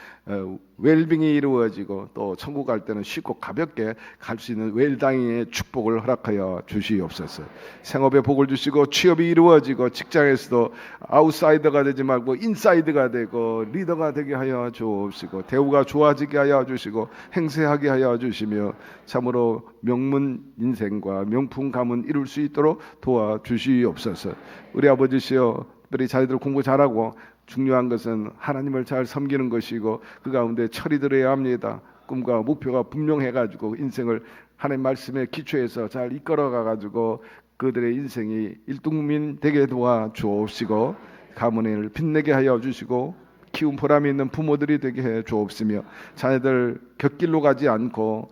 웰빙이 이루어지고 또 천국 갈 때는 쉽고 가볍게 갈 수 있는 웰다잉의 축복을 허락하여 주시옵소서. 생업에 복을 주시고 취업이 이루어지고 직장에서도 아웃사이더가 되지 말고 인사이드가 되고 리더가 되게 하여 주옵시고, 대우가 좋아지게 하여 주시고 행세하게 하여 주시며 참으로 명문 인생과 명품 가문 이룰 수 있도록 도와주시옵소서. 우리 아버지시여, 특별히 자녀들 공부 잘하고 중요한 것은 하나님을 잘 섬기는 것이고 그 가운데 철이 들어야 합니다. 꿈과 목표가 분명해가지고 인생을 하나님 말씀에 기초해서 잘 이끌어가가지고 그들의 인생이 일등민 되게 도와주옵시고, 가문을 빛내게 하여 주시고 키운 보람이 있는 부모들이 되게 해 주옵시며, 자녀들 곁길로 가지 않고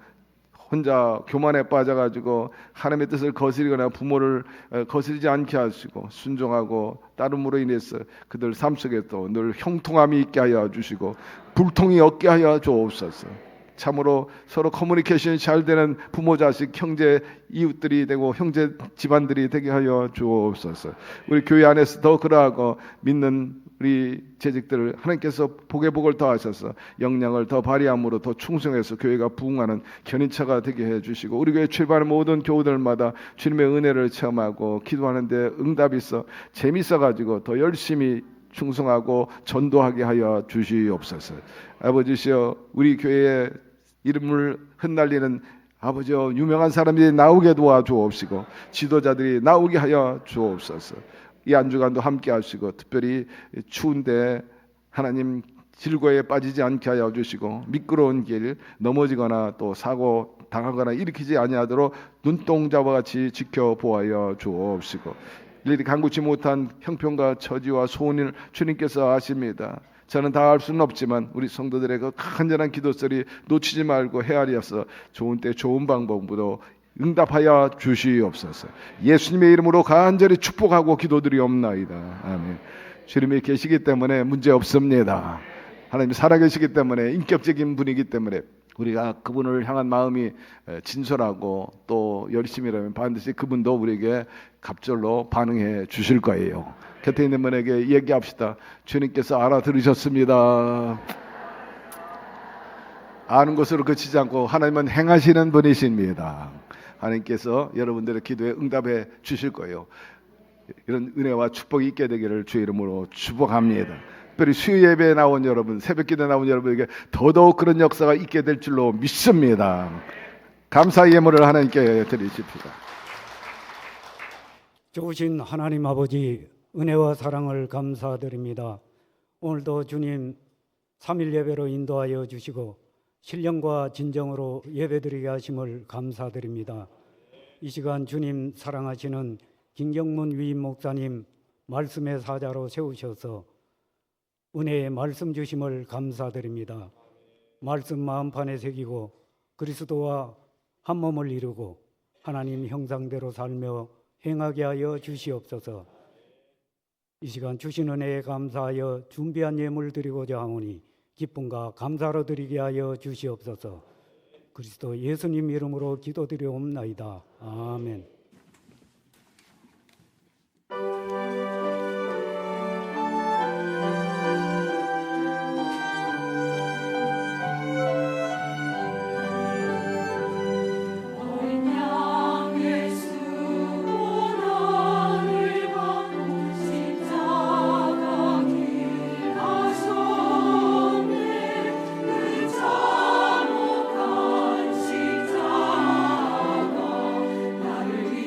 혼자 교만에 빠져가지고 하나님의 뜻을 거스리거나 부모를 거스리지 않게 하시고 순종하고 따름으로 인해서 그들 삶 속에 또 늘 형통함이 있게 하여 주시고 불통이 없게 하여 주옵소서. 참으로 서로 커뮤니케이션이 잘 되는 부모, 자식, 형제, 이웃들이 되고 형제 집안들이 되게 하여 주옵소서. 우리 교회 안에서 더 그러하고 믿는 우리 재직들을 하나님께서 복의 복을 더하셔서 역량을 더 발휘함으로 더 충성해서 교회가 부흥하는 견인차가 되게 해주시고, 우리 교회 출발하는 모든 교우들마다 주님의 은혜를 체험하고 기도하는데 응답이 있어 재밌어가지고 더 열심히 충성하고 전도하게 하여 주시옵소서. 아버지시여, 우리 교회의 이름을 흩날리는 아버지여 유명한 사람들이 나오게 도와주옵시고 지도자들이 나오게 하여 주옵소서. 이 한 주간도 함께 하시고 특별히 추운데 하나님 질고에 빠지지 않게 하여 주시고 미끄러운 길 넘어지거나 또 사고 당하거나 일으키지 아니하도록 눈동자와 같이 지켜보아여 주옵시고, 일일이 간구치 못한 형편과 처지와 소원을 주님께서 아십니다. 저는 다 알 수는 없지만 우리 성도들의 그 간절한 기도소리 놓치지 말고 헤아려서 좋은 때 좋은 방법으로 응답하여 주시옵소서. 예수님의 이름으로 간절히 축복하고 기도드리옵나이다. 아멘. 주님이 계시기 때문에 문제 없습니다. 하나님이 살아계시기 때문에, 인격적인 분이기 때문에 우리가 그분을 향한 마음이 진솔하고 또 열심이라면 반드시 그분도 우리에게 갑절로 반응해 주실 거예요. 곁에 있는 분에게 얘기합시다. 주님께서 알아들으셨습니다. 아는 것으로 그치지 않고 하나님은 행하시는 분이십니다. 하나님께서 여러분들의 기도에 응답해 주실 거예요. 이런 은혜와 축복이 있게 되기를 주의 이름으로 축복합니다. 특별히 수요 예배에 나온 여러분, 새벽 기도에 나온 여러분에게 더더욱 그런 역사가 있게 될 줄로 믿습니다. 감사 예물을 하나님께 드리십시다. 좋으신 하나님 아버지, 은혜와 사랑을 감사드립니다. 오늘도 주님 3일 예배로 인도하여 주시고 신령과 진정으로 예배드리게 하심을 감사드립니다. 이 시간 주님 사랑하시는 김경문 위임 목사님 말씀의 사자로 세우셔서 은혜의 말씀 주심을 감사드립니다. 말씀 마음판에 새기고 그리스도와 한 몸을 이루고 하나님 형상대로 살며 행하게 하여 주시옵소서. 이 시간 주신 은혜에 감사하여 준비한 예물 드리고자 하오니 기쁨과 감사로 드리게 하여 주시옵소서. 그리스도 예수님 이름으로 기도드리옵나이다. 아멘. 얼량의 수고난을 받고 십자가 길하셨네. 그 참혹한 십자가 나를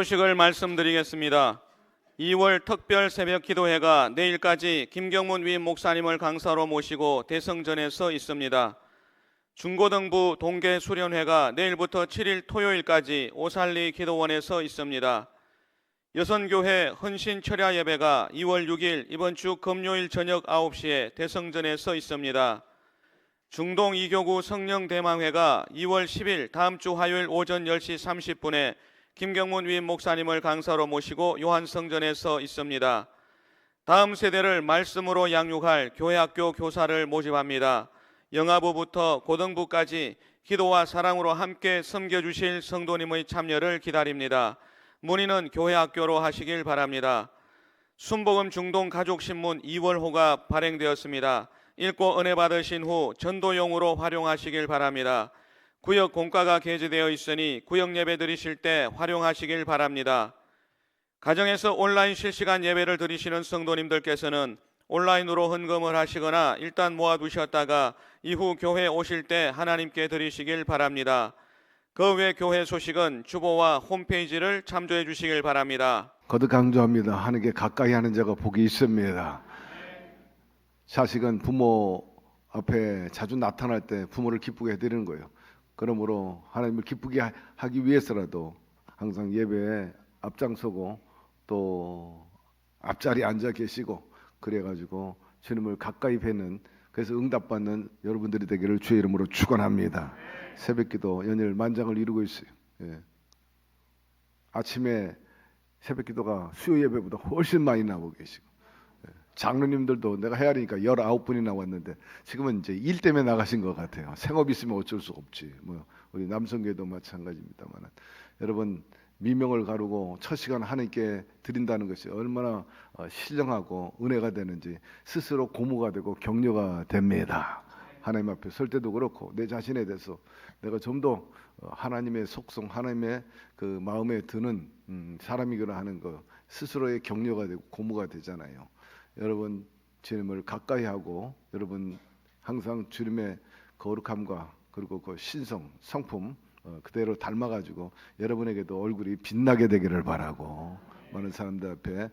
소식을 말씀드리겠습니다. 2월 특별 새벽 기도회가 내일까지 김경문 위임 목사님을 강사로 모시고 대성전에서 있습니다. 중고등부 동계 수련회가 내일부터 7일 토요일까지 오살리 기도원에서 있습니다. 여선교회 헌신 철야 예배가 2월 6일 이번 주 금요일 저녁 9시에 대성전에서 있습니다. 중동 이교구 성령 대망회가 2월 10일 다음 주 화요일 오전 10시 30분에 김경문 위임 목사님을 강사로 모시고 요한성전에서 있습니다. 다음 세대를 말씀으로 양육할 교회학교 교사를 모집합니다. 영아부부터 고등부까지 기도와 사랑으로 함께 섬겨주실 성도님의 참여를 기다립니다. 문의는 교회학교로 하시길 바랍니다. 순복음 중동 가족신문 2월호가 발행되었습니다. 읽고 은혜 받으신 후 전도용으로 활용하시길 바랍니다. 구역 공과가 게재되어 있으니 구역 예배 드리실 때 활용하시길 바랍니다. 가정에서 온라인 실시간 예배를 드리시는 성도님들께서는 온라인으로 헌금을 하시거나 일단 모아두셨다가 이후 교회 오실 때 하나님께 드리시길 바랍니다. 그 외 교회 소식은 주보와 홈페이지를 참조해 주시길 바랍니다. 거듭 강조합니다. 하나님께 가까이 하는 자가 복이 있습니다. 자식은 부모 앞에 자주 나타날 때 부모를 기쁘게 해드리는 거예요. 그러므로 하나님을 기쁘게 하기 위해서라도 항상 예배에 앞장서고 또 앞자리에 앉아 계시고 그래가지고 주님을 가까이 뵈는, 그래서 응답받는 여러분들이 되기를 주의 이름으로 축원합니다. 새벽기도 연일 만장을 이루고 있어요. 아침에 새벽기도가 수요 예배보다 훨씬 많이 나오고 계시고, 장로님들도 내가 헤아리니까 19분이 나왔는데 지금은 이제 일 때문에 나가신 것 같아요. 생업 있으면 어쩔 수 없지. 우리 남성교회도 마찬가지입니다만, 여러분 미명을 가르고 첫 시간 하나님께 드린다는 것이 얼마나 신령하고 은혜가 되는지 스스로 고무가 되고 격려가 됩니다. 하나님 앞에 설 때도 그렇고 내 자신에 대해서 내가 좀 더 하나님의 속성, 하나님의 그 마음에 드는 사람이거나 하는 거 스스로의 격려가 되고 고무가 되잖아요. 여러분 주님을 가까이 하고 여러분 항상 주님의 거룩함과 그리고 그 신성, 성품 그대로 닮아가지고 여러분에게도 얼굴이 빛나게 되기를 바라고, 많은 사람들 앞에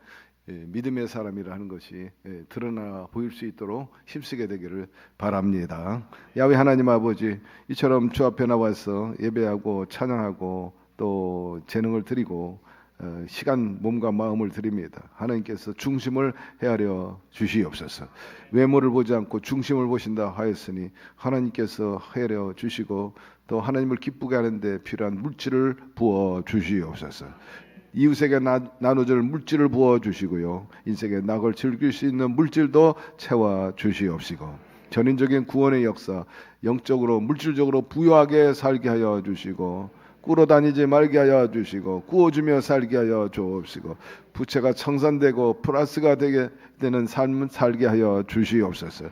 믿음의 사람이라 하는 것이 드러나 보일 수 있도록 힘쓰게 되기를 바랍니다. 야훼 하나님 아버지, 이처럼 주 앞에 나와서 예배하고 찬양하고 또 재능을 드리고 시간, 몸과 마음을 드립니다. 하나님께서 중심을 헤아려 주시옵소서. 외모를 보지 않고 중심을 보신다 하였으니 하나님께서 헤아려 주시고 또 하나님을 기쁘게 하는데 필요한 물질을 부어 주시옵소서. 이웃에게 나눠줄 물질을 부어 주시고요, 인생의 낙을 즐길 수 있는 물질도 채워 주시옵시고, 전인적인 구원의 역사, 영적으로 물질적으로 부유하게 살게 하여 주시고, 꾸러 다니지 말게 하여 주시고, 꾸어주며 살게 하여 주옵시고, 부채가 청산되고 플러스가 되게 되는 삶을 살게 하여 주시옵소서.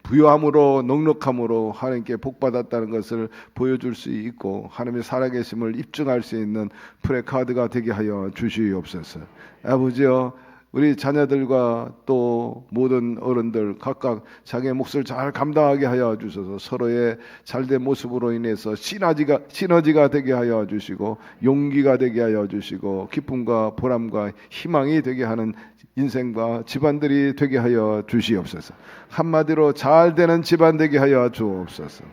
부유함으로 넉넉함으로 하나님께 복받았다는 것을 보여줄 수 있고 하나님의 살아계심을 입증할 수 있는 프레카드가 되게 하여 주시옵소서. 아버지여, 우리 자녀들과 또 모든 어른들 각각 자기의 몫을 잘 감당하게 하여 주셔서 서로의 잘된 모습으로 인해서 시너지가 되게 하여 주시고 용기가 되게 하여 주시고 기쁨과 보람과 희망이 되게 하는 인생과 집안들이 되게 하여 주시옵소서. 한마디로 잘 되는 집안 되게 하여 주옵소서.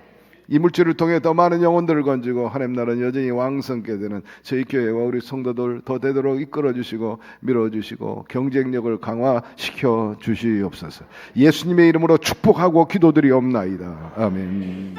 이 물질을 통해 더 많은 영혼들을 건지고 하나님 나라는 여전히 왕성케 되는 저희 교회와 우리 성도들 더 되도록 이끌어 주시고 밀어 주시고 경쟁력을 강화시켜 주시옵소서. 예수님의 이름으로 축복하고 기도드리옵나이다. 아멘.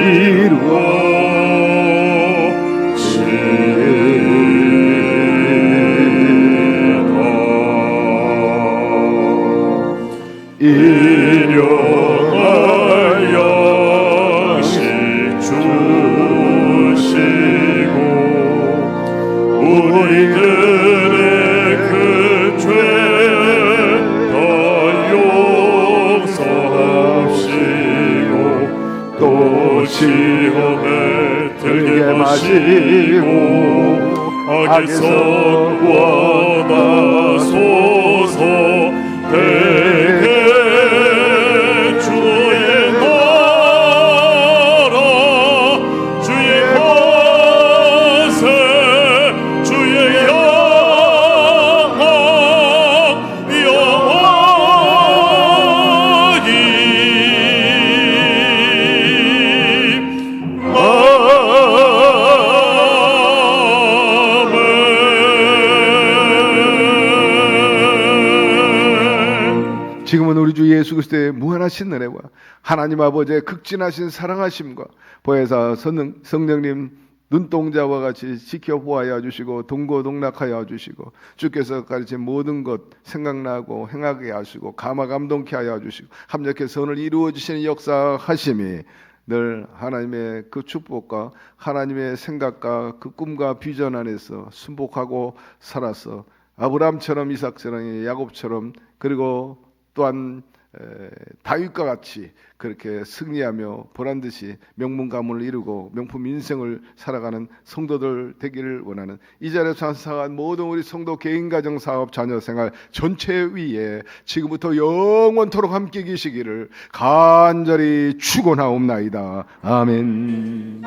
이루어 우리들의 큰 죄 다 용서하시고 또 시험에 들게 마시고 악에서 구원하소서. 대개 주의 나라 주의 권세 주의 영광 아멘. 지금은 우리 주 예수 그리스도의 무한하신 은혜와 하나님 아버지의 극진하신 사랑하심과 보혜사 성령님 눈동자와 같이 지켜 보아야 주시고 동고동락하여 주시고 주께서 가르친 모든 것 생각나고 행하게 하시고 감화감동케 하여 주시고 합력해 선을 이루어 주시는 역사하심이 늘 하나님의 그 축복과 하나님의 생각과 그 꿈과 비전 안에서 순복하고 살아서 아브라함처럼 이삭처럼 야곱처럼 그리고 또한 다윗과 같이 그렇게 승리하며 보란듯이 명문 가문을 이루고 명품 인생을 살아가는 성도들 되기를 원하는 이 자리에서 찬송한 모든 우리 성도 개인 가정 사업 자녀 생활 전체 위에 지금부터 영원토록 함께 계시기를 간절히 축원하옵나이다. 아멘.